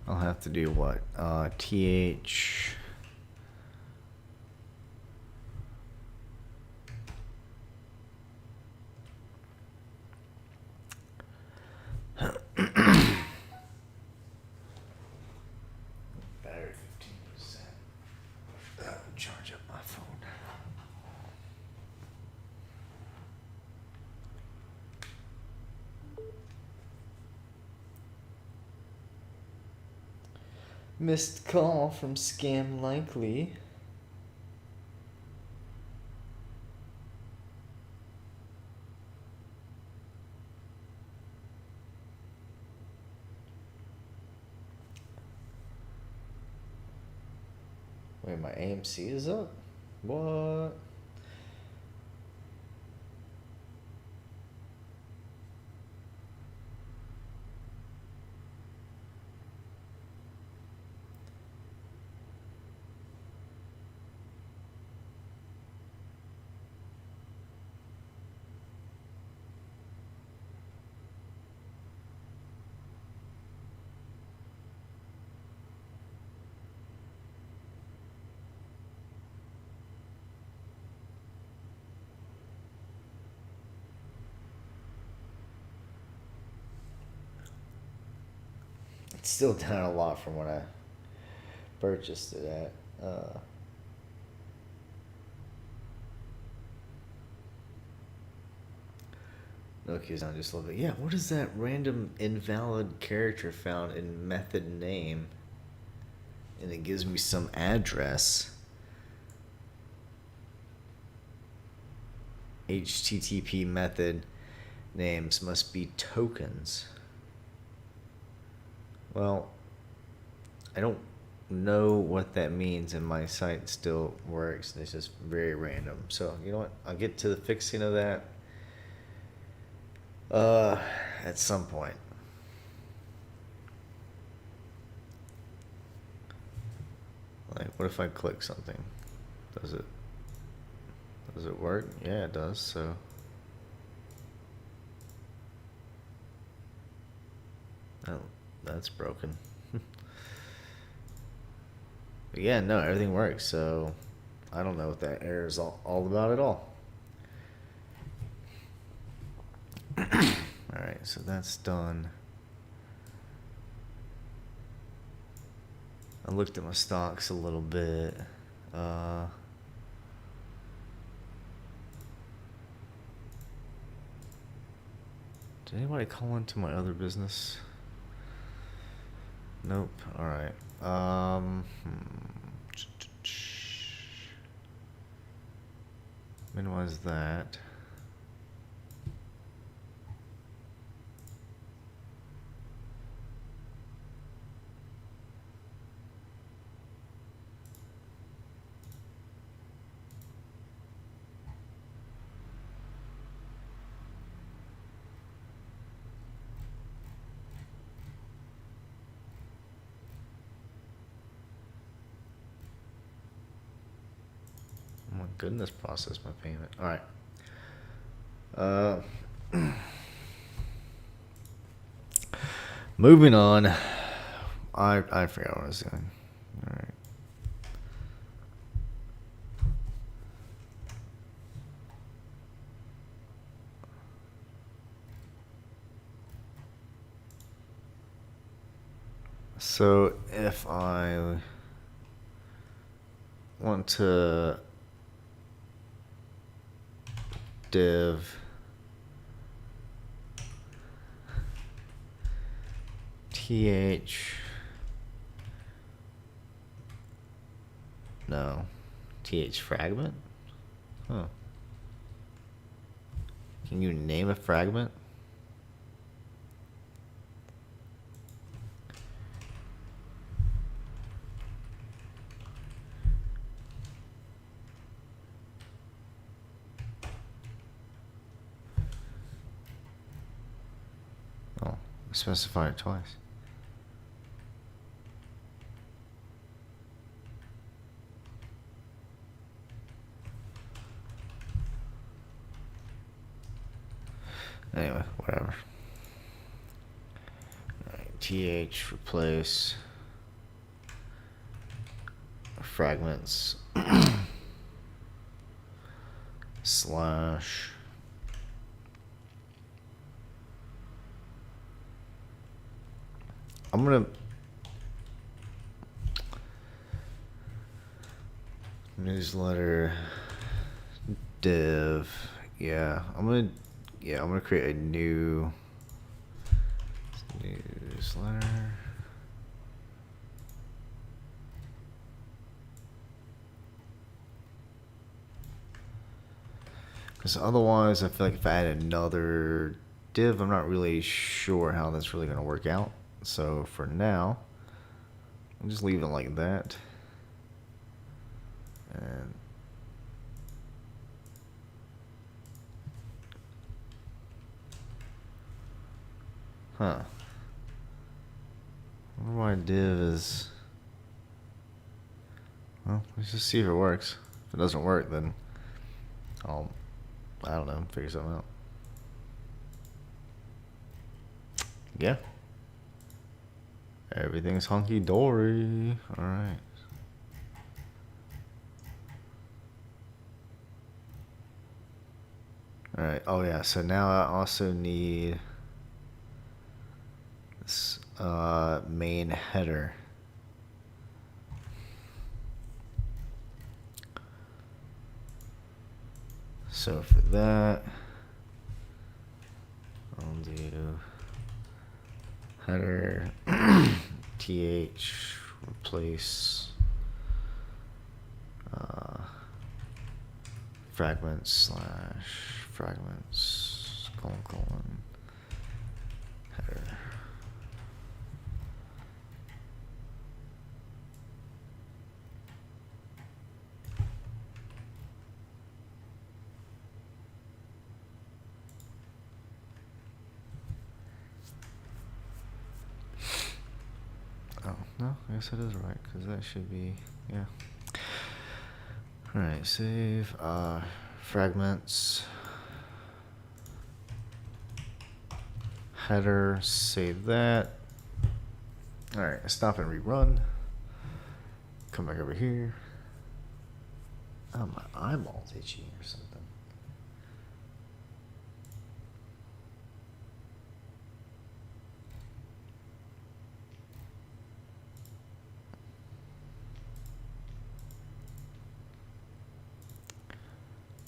I'll have to do what? TH. Battery 15%. That would charge up my phone. Missed call from Scam Likely. Wait, my AMC is up? What? It's still down a lot from when I purchased it at. Nokia's down just a little bit. Yeah, what is that random invalid character found in method name? And it gives me some address. HTTP method names must be tokens. Well, I don't know what that means, and my site still works. And it's just very random. So, you know what? I'll get to the fixing of that at some point. Like, what if I click something? Does it work? Yeah, it does. So oh, that's broken. But yeah, no, everything works. So I don't know what that error is all about at all. All right, so that's done. I looked at my stocks a little bit. Did anybody call into my other business? Nope. All right. Minimize that. Oh my goodness, process my payment. All right. Moving on. I forgot what I was doing. All right. So if I want to div th fragment? Huh. Can you name a fragment? Oh, I specified it twice. Anyway, whatever. Alright, th replace fragments slash I'm gonna newsletter div. I'm gonna create a new newsletter. Because otherwise, I feel like if I add another div, I'm not really sure how that's really going to work out. So for now, I'll just leave it like that. And I wonder why div is. Well, let's just see if it works. If it doesn't work, then I don't know, figure something out. Yeah. Everything's hunky-dory. Alright. Alright, oh yeah, so now I also need this main header. So for that, I'll do header th replace fragments slash fragments colon header. Oh, no, I guess that is right, because that should be, yeah. Alright, save, fragments, header, save that. Alright, stop and rerun. Come back over here. Oh, my eyeball's itchy or something.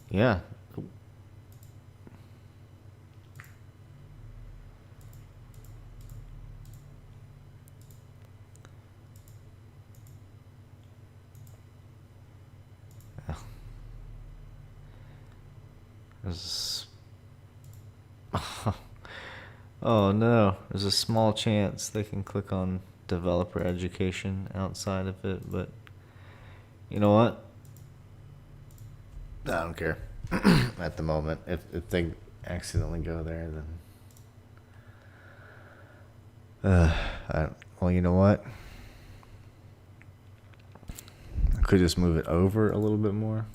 Yeah. There's oh no, there's a small chance they can click on developer education outside of it, but you know what? I don't care at the moment. If they accidentally go there, then well, you know what? I could just move it over a little bit more.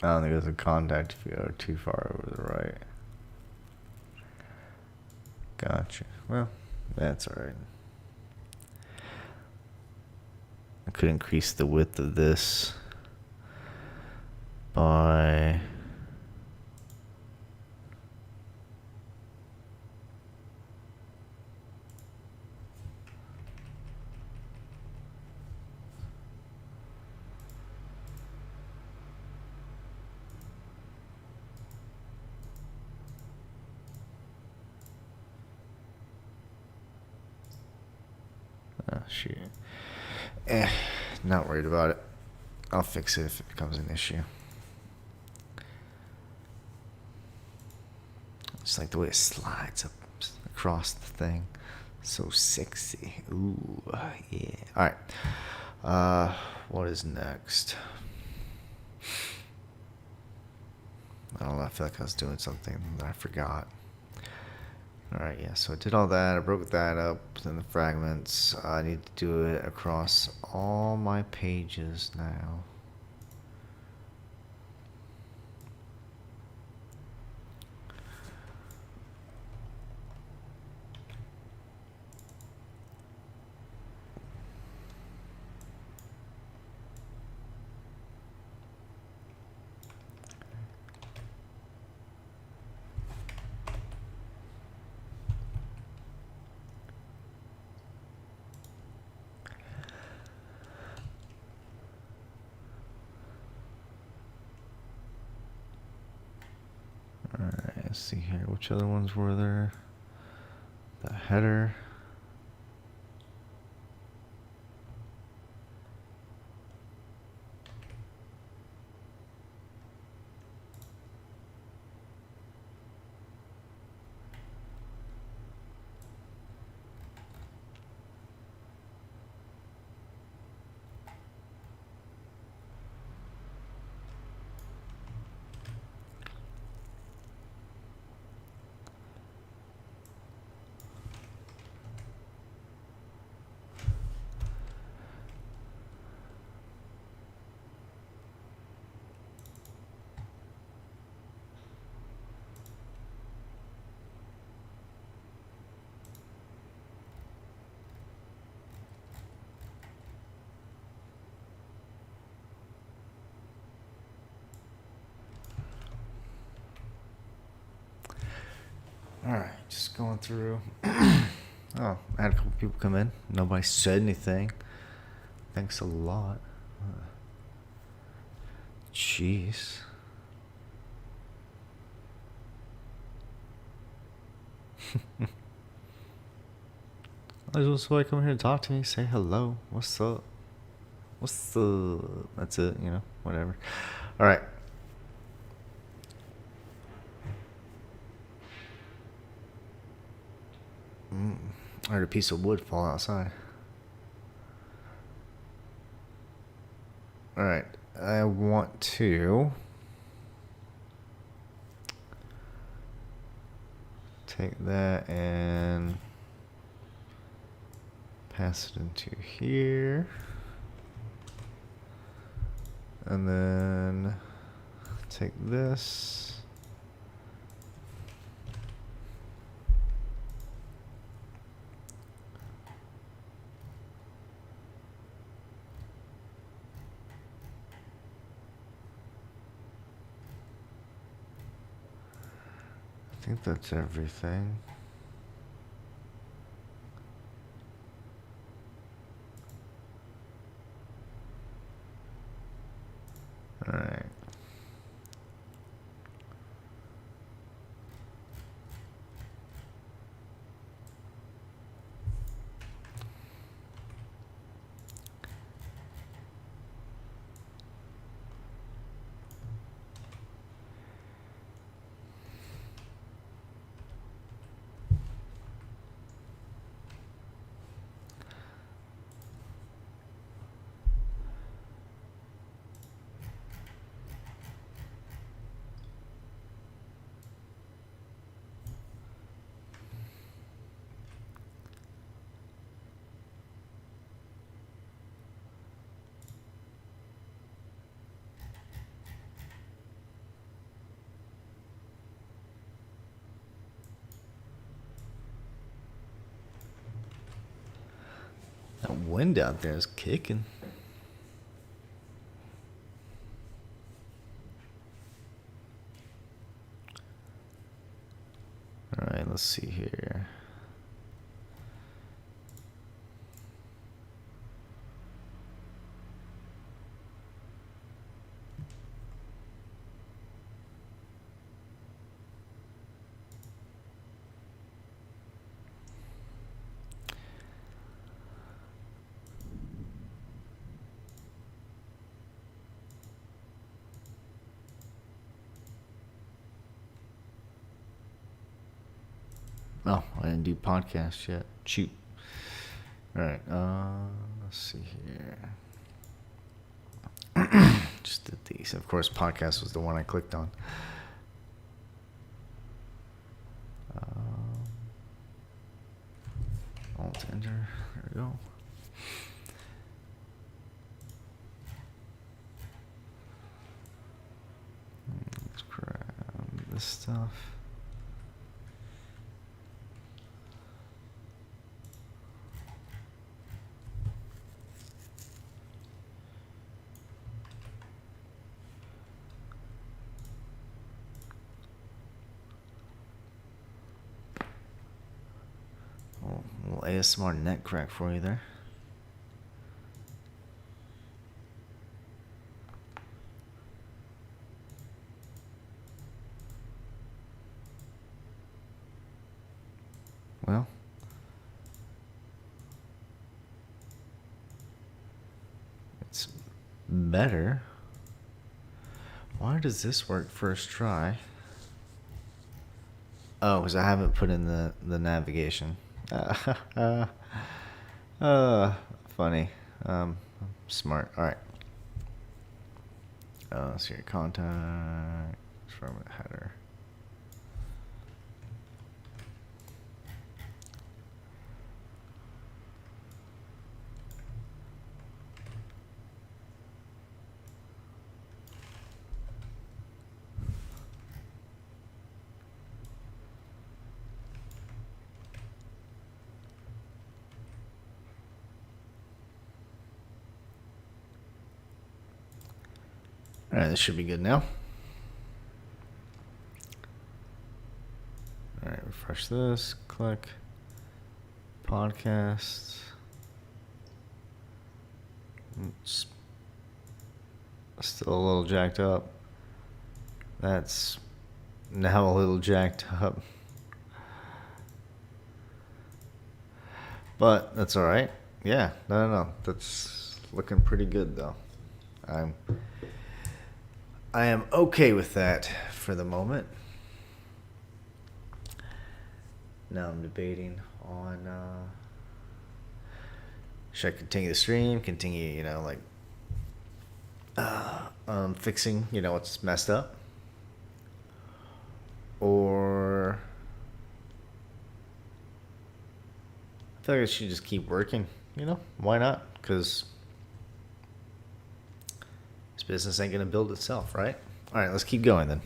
I don't think there's a contact if you go too far over the right. Gotcha. Well, that's alright. I could increase the width of this by shoot. Not worried about it. I'll fix it if it becomes an issue. Just like the way it slides up across the thing. So sexy. Ooh, yeah. Alright. What is next? I don't know, I feel like I was doing something that I forgot. Alright, yeah, so I did all that, I broke that up in the fragments. I need to do it across all my pages now. Alright, let's see here. Which other ones were there? The header. Alright, just going through. Oh, I had a couple people come in. Nobody said anything. Thanks a lot. Jeez. Somebody come here and talk to me, say hello. What's up? What's up? That's it, whatever. Alright. I heard a piece of wood fall outside. Alright, I want to take that and pass it into here. And then take this. I think that's everything. All right. That wind out there is kicking. All right, let's see here. Oh, I didn't do podcasts yet. Shoot. All right. Let's see here. Just did these. Of course, podcast was the one I clicked on. Alt enter. There we go. Let's grab this stuff. Oh, a little ASMR neck crack for you there. Well, it's better. Why does this work first try? Oh, because I haven't put in the navigation. Funny. Smart. All right. Let's see your contact from a header. All right, this should be good now. All right, refresh this, click podcasts. It's still a little jacked up. That's now a little jacked up. But that's all right. Yeah, no. That's looking pretty good though. I am okay with that for the moment. Now I'm debating on should I continue the stream, continue, fixing, what's messed up, or I feel like I should just keep working. Why not? Because this business ain't gonna build itself, right? All right, let's keep going then.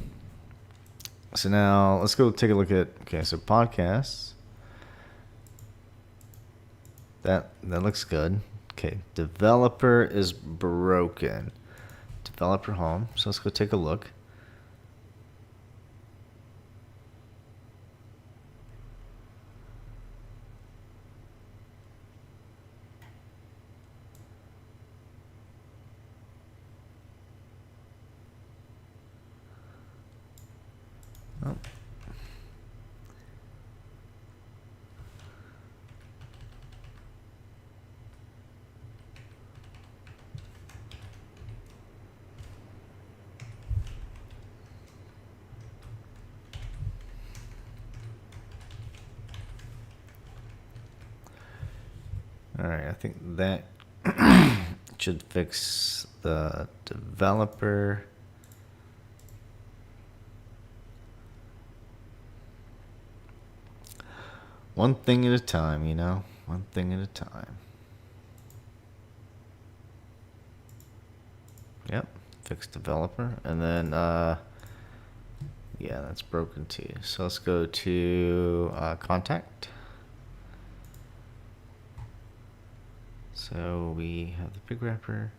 So now let's go take a look at, so podcasts. That looks good. Okay, developer is broken. Developer home. So let's go take a look. Oh. All right, I think that should fix the developer. One thing at a time, one thing at a time. Yep, fix developer. And then, yeah, that's broken too. So let's go to contact. So we have the big wrapper,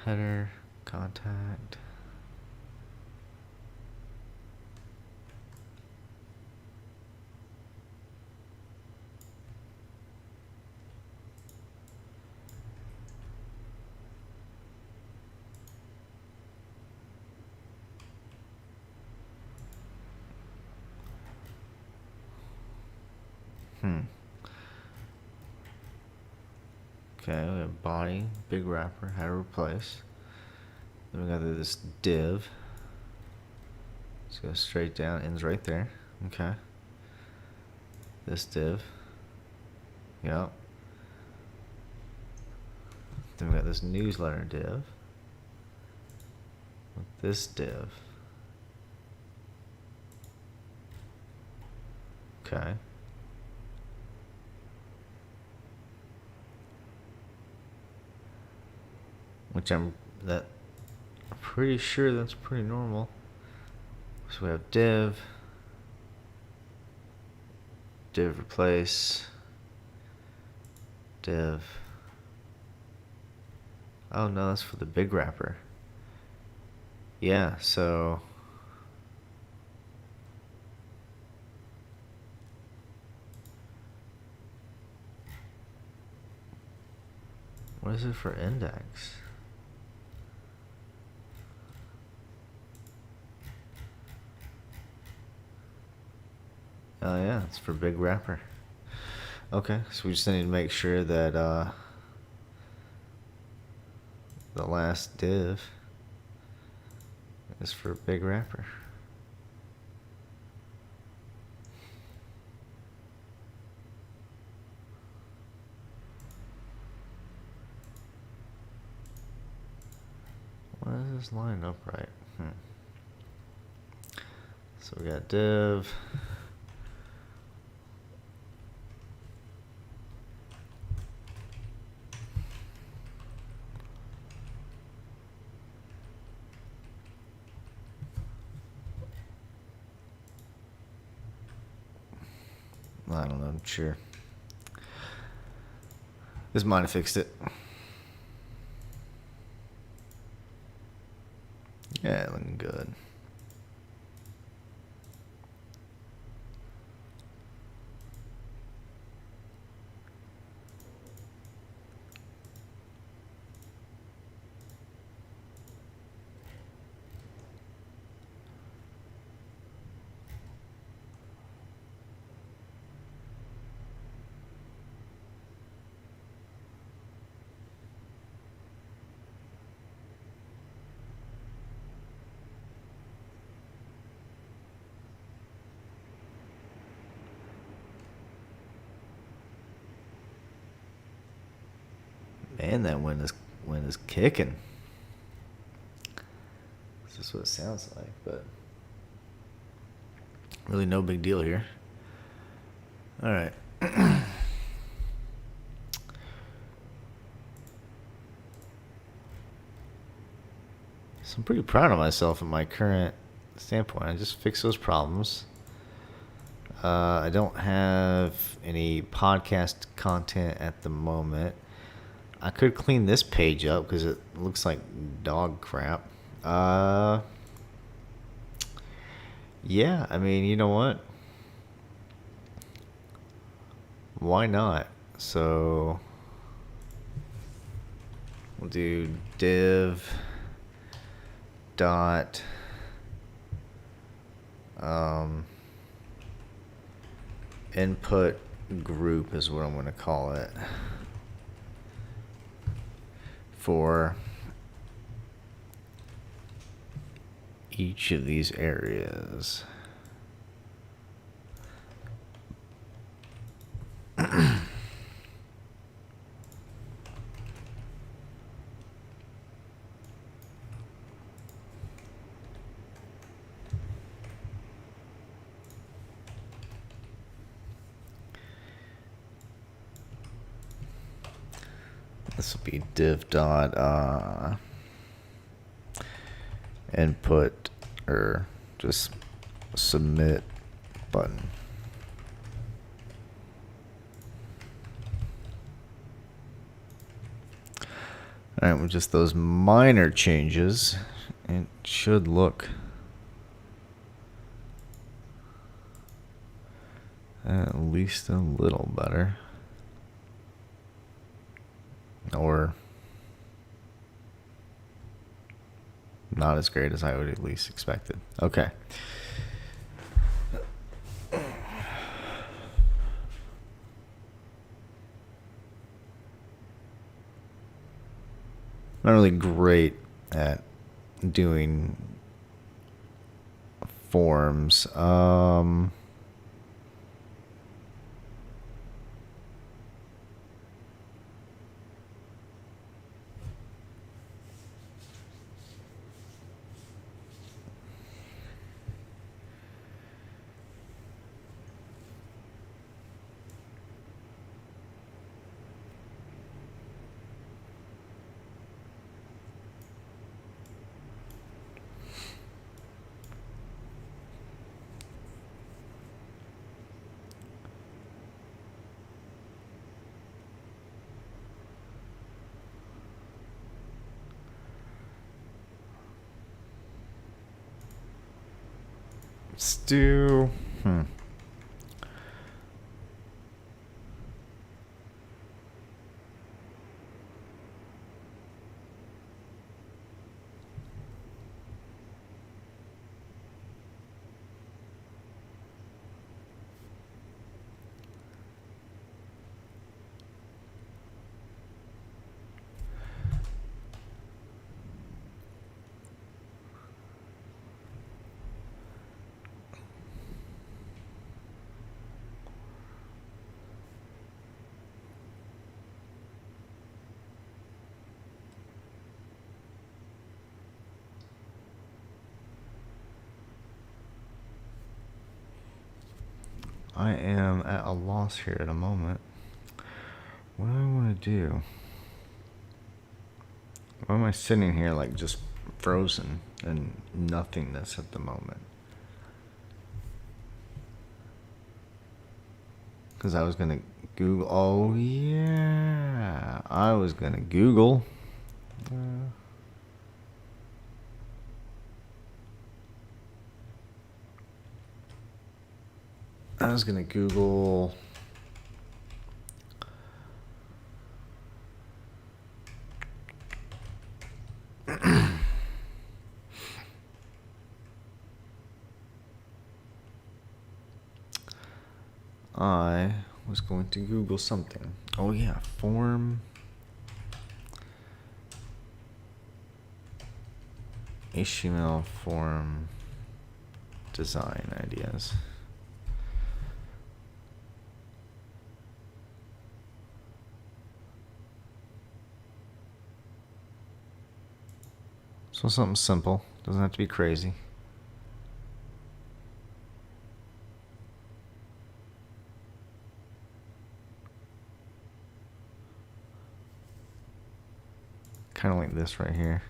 header, contact. Okay, we have body, big wrapper, how to replace. Then we got this div. Let's go straight down, ends right there. Okay. This div. Yep. Then we got this newsletter div. With this div. Okay. Which I'm pretty sure that's pretty normal. So we have div replace, div. Oh no, that's for the big wrapper. Yeah, so what is it for index? Oh yeah, it's for big wrapper. Okay, so we just need to make sure that the last div is for big wrapper. Why is this line up right? So we got div. I don't know, I'm sure. This might have fixed it. Yeah, looking good. Man, that wind is kicking. This is what it sounds like, but really no big deal here. All right. So I'm pretty proud of myself in my current standpoint. I just fixed those problems. I don't have any podcast content at the moment. I could clean this page up because it looks like dog crap. Yeah, I mean, you know what? Why not? So we'll do div dot input group is what I'm going to call it for each of these areas. This will be div dot input or just submit button. Alright, with just those minor changes, it should look at least a little better. Or not as great as I would at least expected. Okay. Not really great at doing forms. Let's do. I am at a loss here at a moment. What do I want to do? Why am I sitting here like just frozen and nothingness at the moment? Because I was going to Google. Oh, yeah. I was going to Google. I was going to Google. I was going to Google something. Oh, yeah. Form. HTML form design ideas. So something simple. Doesn't have to be crazy. Kind of like this right here.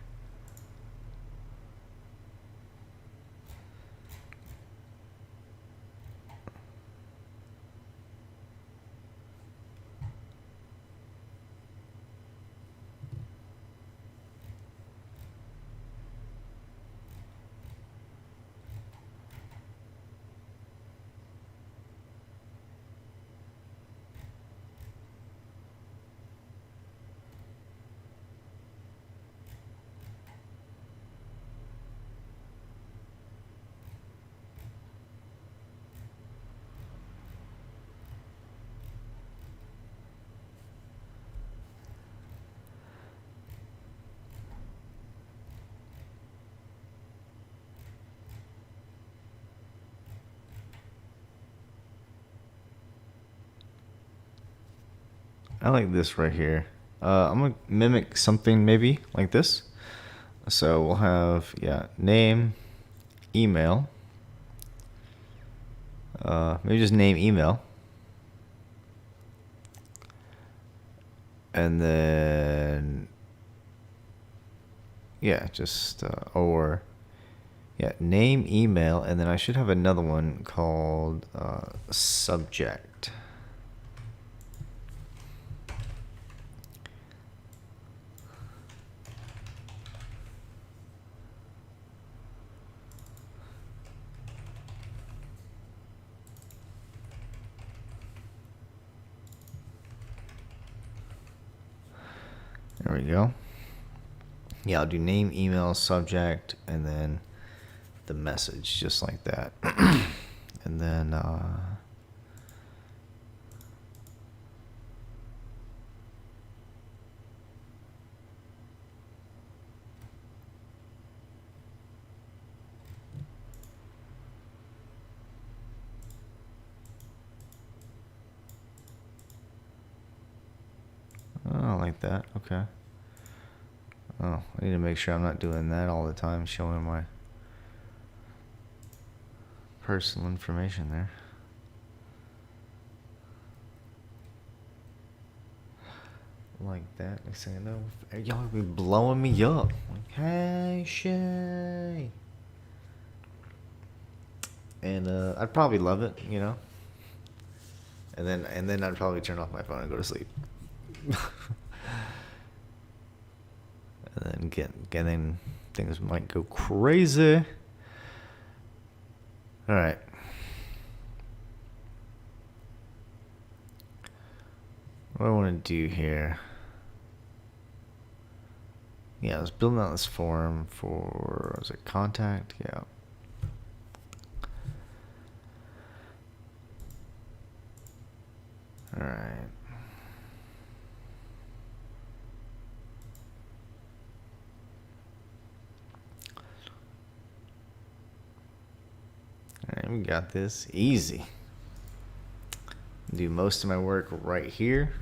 I like this right here. I'm going to mimic something maybe like this. So we'll have, name, email. Maybe just name, email. And then, name, email. And then I should have another one called subject. There we go. Yeah, I'll do name, email, subject, and then the message, just like that. And then oh, like that. Okay. Oh, I need to make sure I'm not doing that all the time, showing my personal information there. Like that. Next thing I know, y'all be blowing me up. Like, hey, Shay. And I'd probably love it, you know. And then I'd probably turn off my phone and go to sleep. And then things might go crazy. All right. What I want to do here. Yeah, I was building out this form for, was it contact? Yeah. All right. All right, we got this easy. Do most of my work right here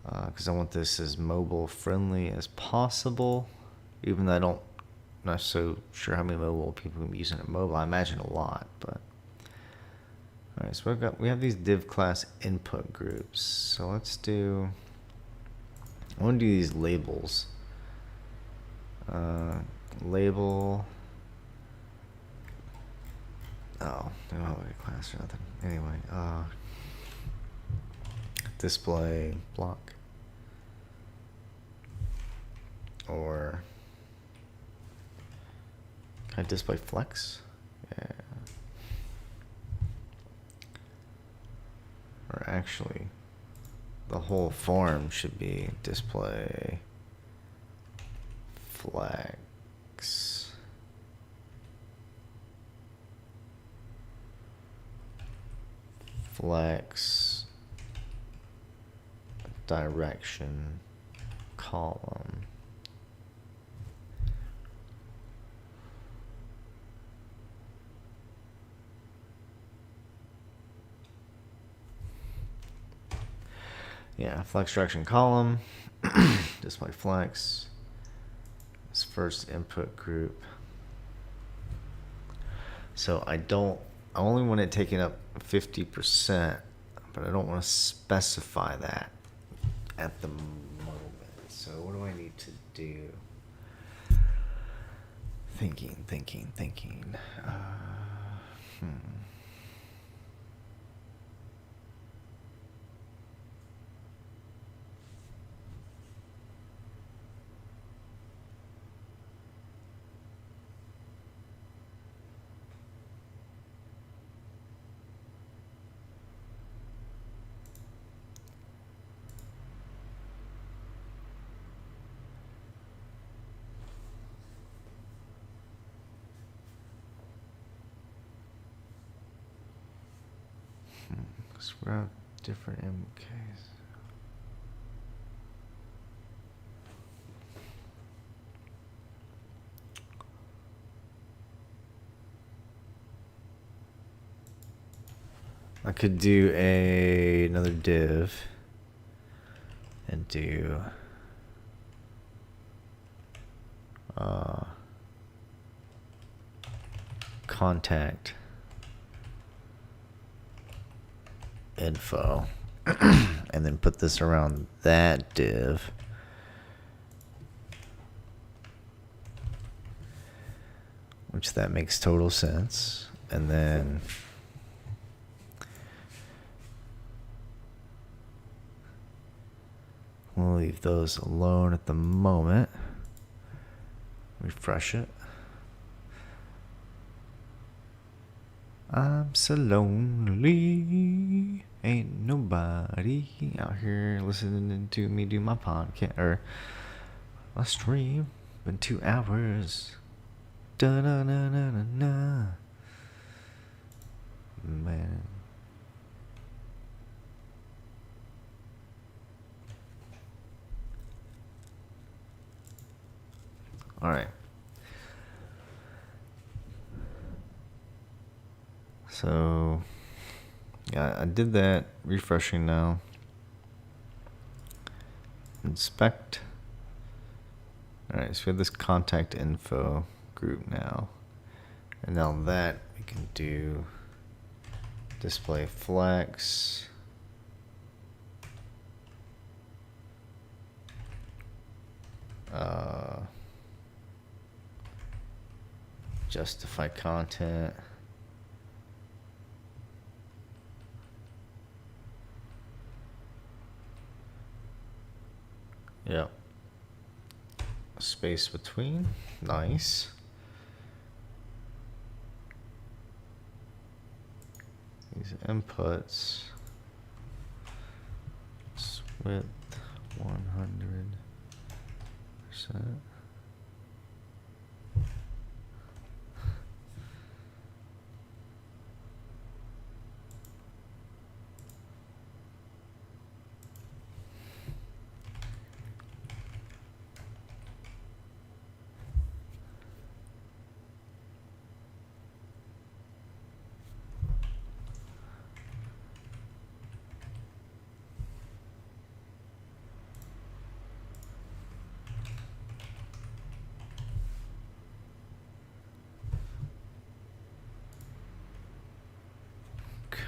because I want this as mobile friendly as possible, even though I'm not so sure how many mobile people can be using it mobile. I imagine a lot, but all right, so we have these div class input groups. So let's do, I want to do these labels. Label. Oh, they don't have a class or nothing. Anyway, display block. Or can I display flex? Yeah. Or actually, the whole form should be display flex. Flex direction column. Yeah, flex direction column, display flex, this first input group. So I only want it taking up 50%, but I don't want to specify that at the moment. So what do I need to do? Thinking. Because we're at different MKs. I could do another div and do contact info and then put this around that div. Which that makes total sense. And then we'll leave those alone at the moment. Refresh it. I'm so lonely. Ain't nobody out here listening to me do my podcast or my stream. Been 2 hours. Da na na na na na. Man. All right. So, yeah, I did that. Refreshing now. Inspect. All right, so we have this contact info group now. And now that we can do display flex. Justify content. Yep. Space between. Nice. These inputs. Width 100%.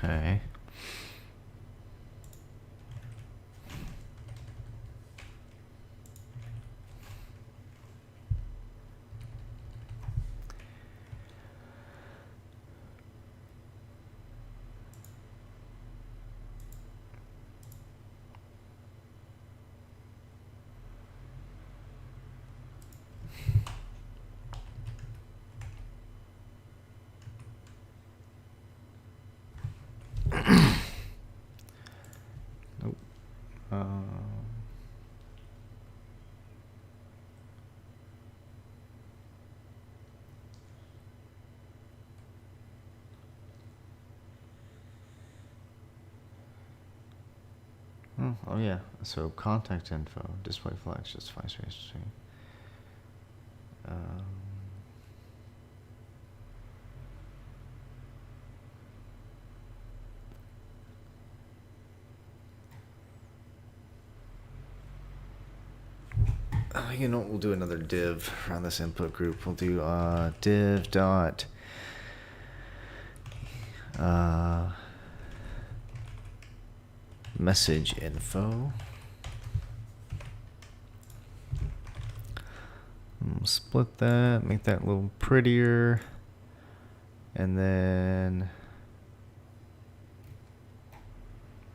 Okay. Nope. Oh yeah. So contact info, display flex, justify space between. You know what, we'll do another div around this input group. We'll do div dot message info. Split that, make that a little prettier, and then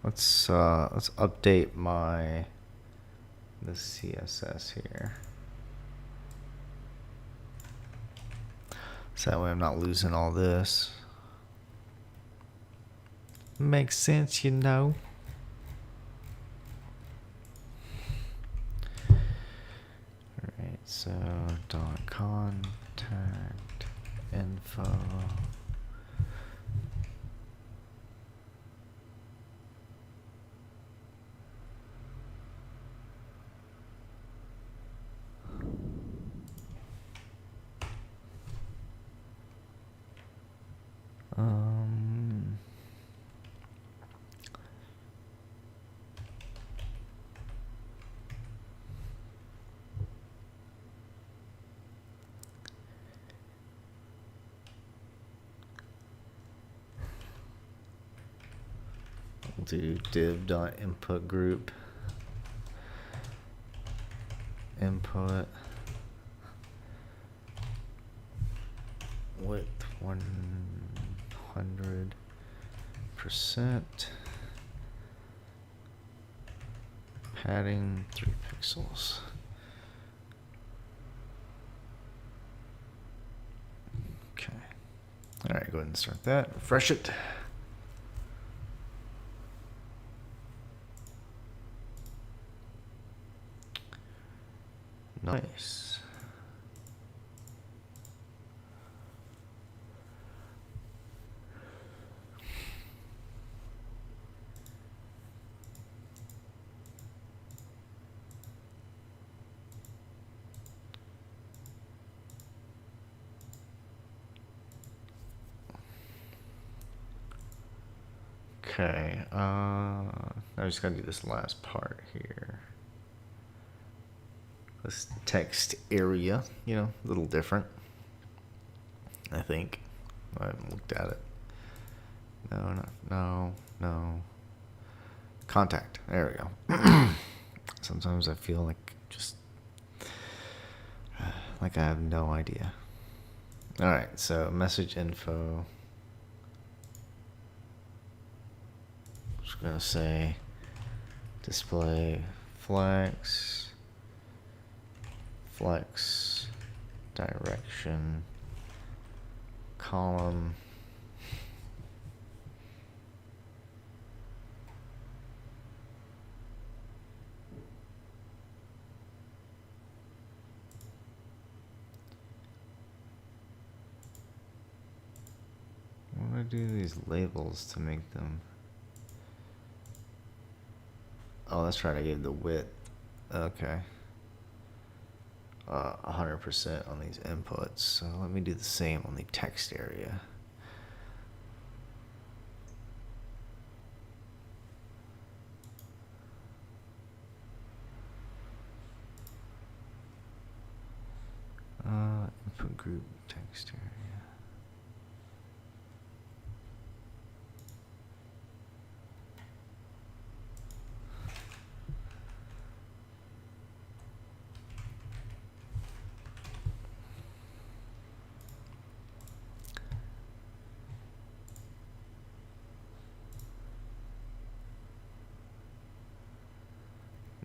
let's update the CSS here, so that way I'm not losing all this. Makes sense, you know. Alright, so dot contact info. We'll do div dot input group input width 100%, padding 3 pixels. Okay. All right, go ahead and start that. Refresh it. Nice. Okay, I just gotta do this last part here. This text area, you know, a little different, I think. I haven't looked at it. No. Contact, there we go. Sometimes I feel like like I have no idea. All right, so message info. Just gonna say display flex direction column. What do I do these labels to make them? Oh, that's right, I gave the width. Okay. 100% on these inputs. So let me do the same on the text area. Input group text area.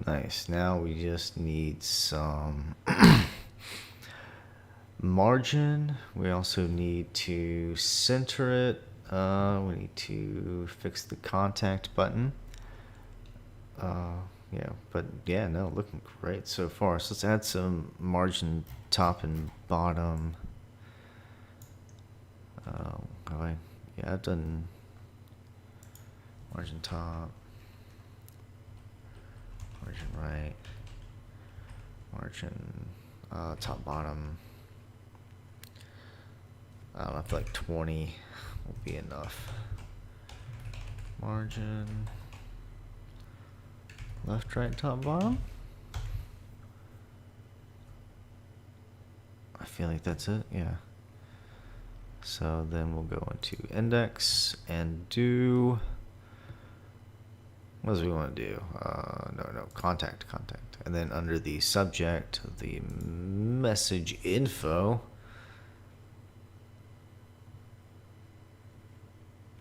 Nice. Now we just need some margin. We also need to center it. We need to fix the contact button. Yeah, but yeah, no, looking great so far. So let's add some margin top and bottom. Yeah, I've done margin top, margin right, margin top bottom. I don't know, I feel like 20 will be enough. Margin left, right, top, bottom. I feel like that's it, yeah. So then we'll go into index and do, what do we want to do? Contact. And then under the subject, the message info,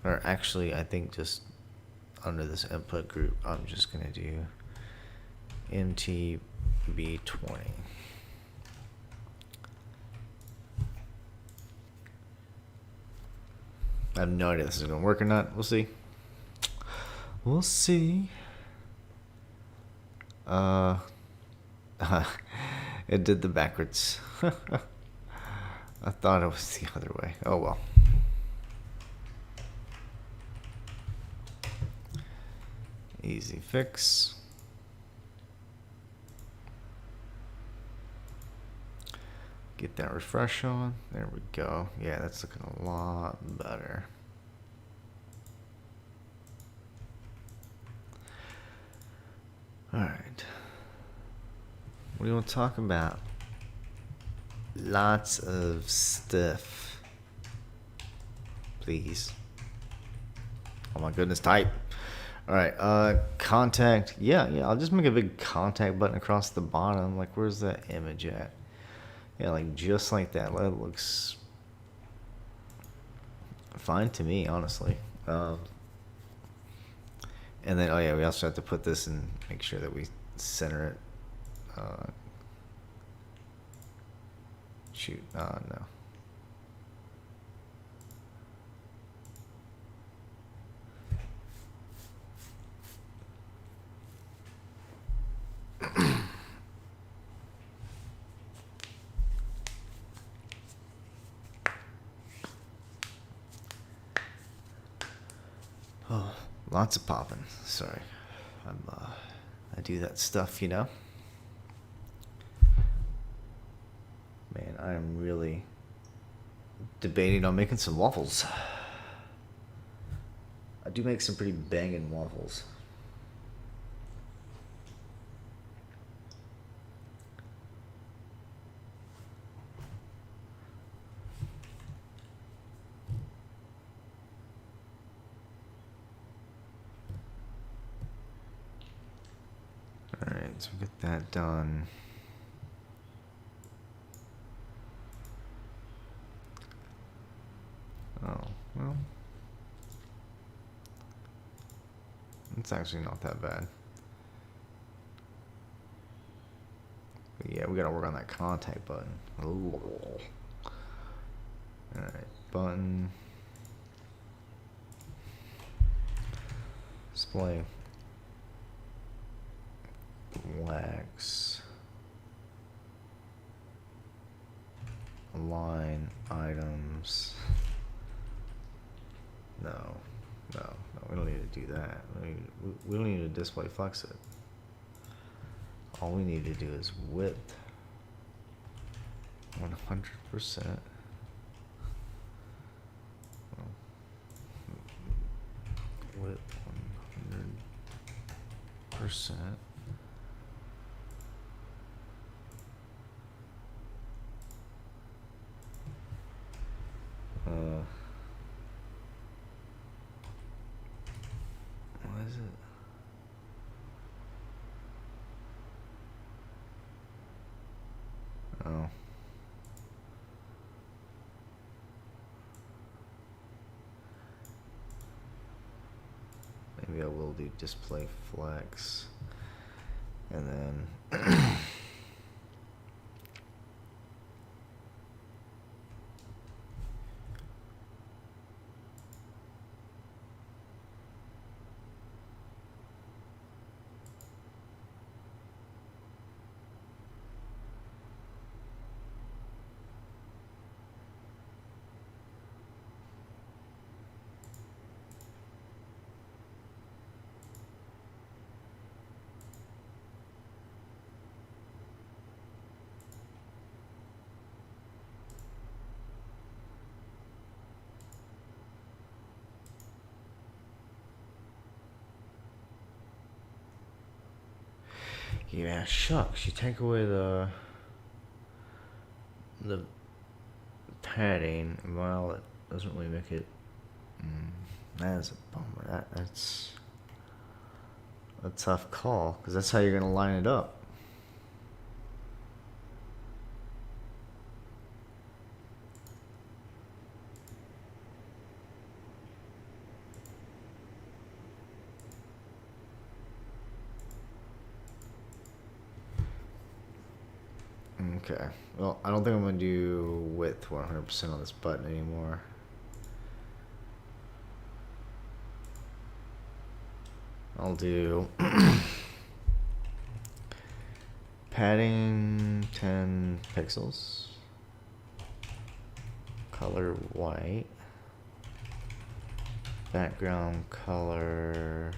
or actually I think just under this input group, I'm just going to do MTB20. I have no idea if this is going to work or not. We'll see. We'll see. It did the backwards. I thought it was the other way. Oh well. Easy fix. Get that refresh on. There we go. Yeah, that's looking a lot better. All right. What do you want to talk about? Lots of stuff. Please. Oh my goodness, type. All right, contact. Yeah, I'll just make a big contact button across the bottom. Like, where's that image at? Yeah, like just like that. That looks fine to me, honestly. And then, oh yeah, we also have to put this and make sure that we center it. Shoot, no. Oh, lots of popping. Sorry, I do that stuff, you know. Man, I am really debating on making some waffles. I do make some pretty banging waffles. Alright, so we get that done. Oh, well. It's actually not that bad. But yeah, we gotta work on that contact button. Ooh. Alright, button. Display. Wax. Align items. No, we don't need to do that. We don't need to display flex it. All we need to do is width 100%. Width 100%. What is it? Oh. Maybe I will do display flex. And then yeah, shucks, you take away the padding, well, it doesn't really make it. That is a bummer. That's a tough call, because that's how you're gonna line it up. Okay, well, I don't think I'm gonna do width 100% on this button anymore. I'll do padding 10 pixels, color white, background color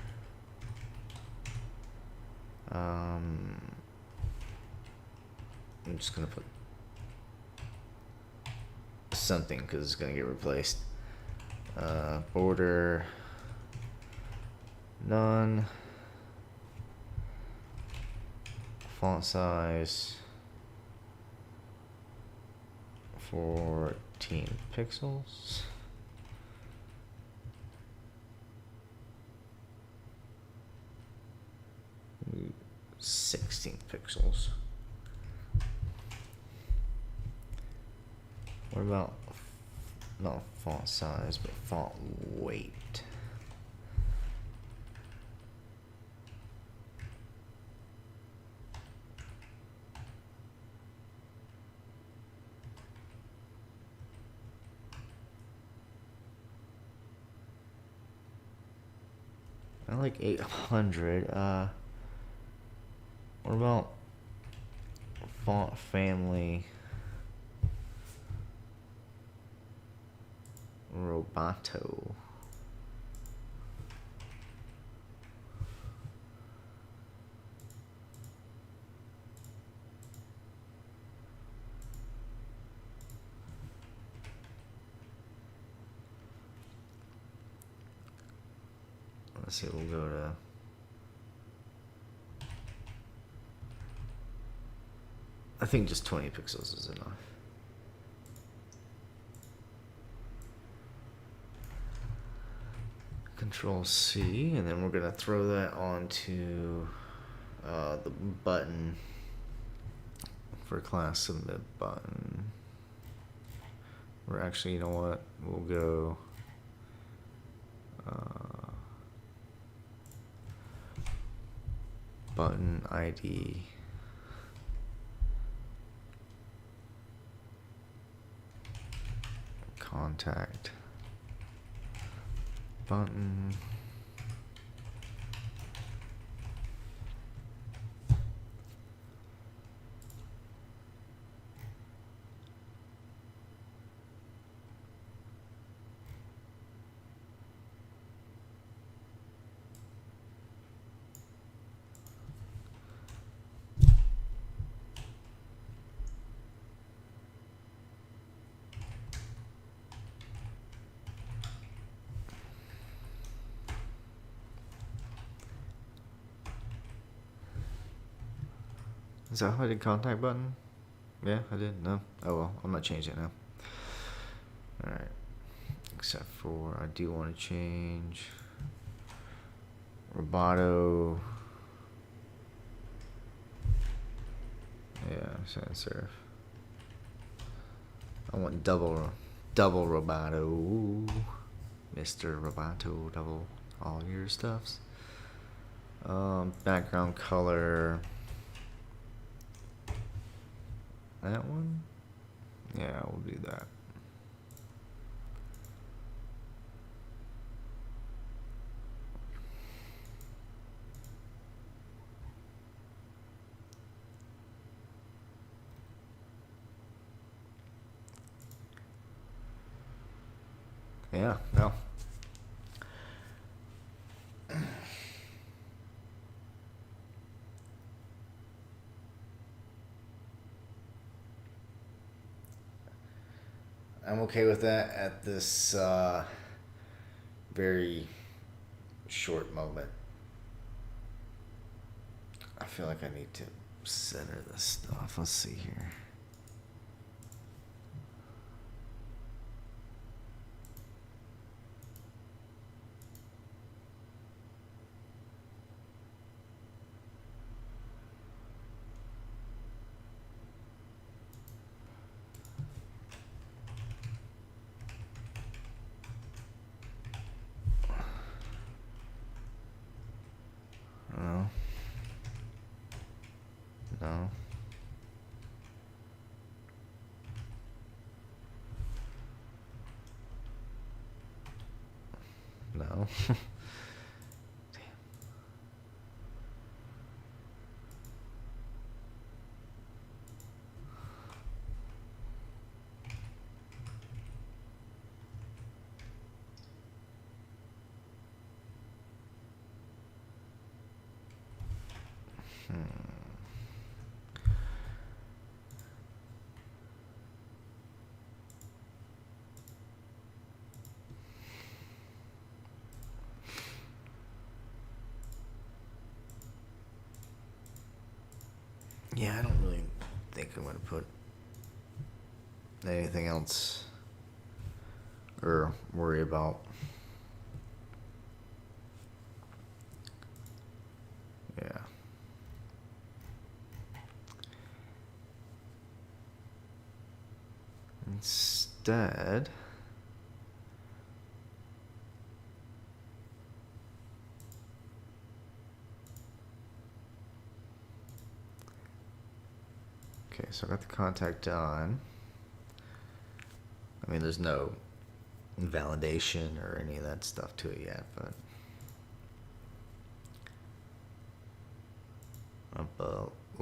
I'm just gonna put something because it's gonna get replaced. Border none. Font size 14 pixels. Ooh, 16 pixels. What about not font size, but font weight? I like 800, or What about font family? Roboto. Let's see, we'll go to I think just 20 pixels is enough. Control C, and then we're gonna throw that onto the button for class submit button. Or actually, you know what? We'll go button ID. Contact button. Is that how I did contact button? Yeah, I did. No. Oh well, I'm not changing it now. Alright. Except for I do want to change Roboto. Yeah, sans serif. I want double Roboto. Mr. Roboto, double all your stuffs. Background color. That one? Yeah, we'll do that. Yeah, no. I'm okay with that at this very short moment. I feel like I need to center this stuff. Let's see here. No. No. No. Yeah, I don't really think I'm going to put anything else or worry about. Yeah. Instead, okay, so I got the contact done. I mean, there's no validation or any of that stuff to it yet, but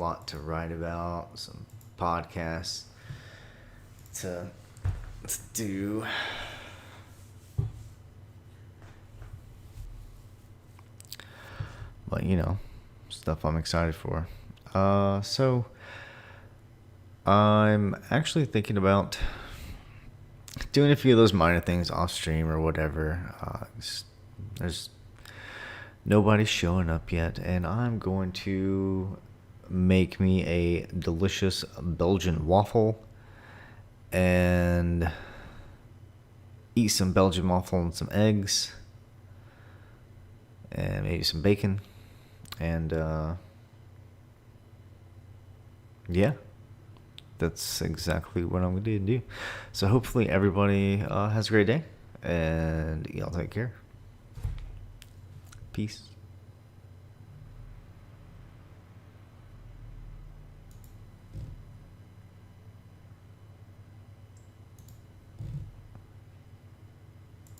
lot to write about, some podcasts to do. But stuff I'm excited for. So I'm actually thinking about doing a few of those minor things off stream or whatever. There's nobody showing up yet, and I'm going to make me a delicious Belgian waffle and eat some Belgian waffle and some eggs and maybe some bacon, and yeah, that's exactly what I'm going to do. So hopefully everybody has a great day, and y'all take care. Peace.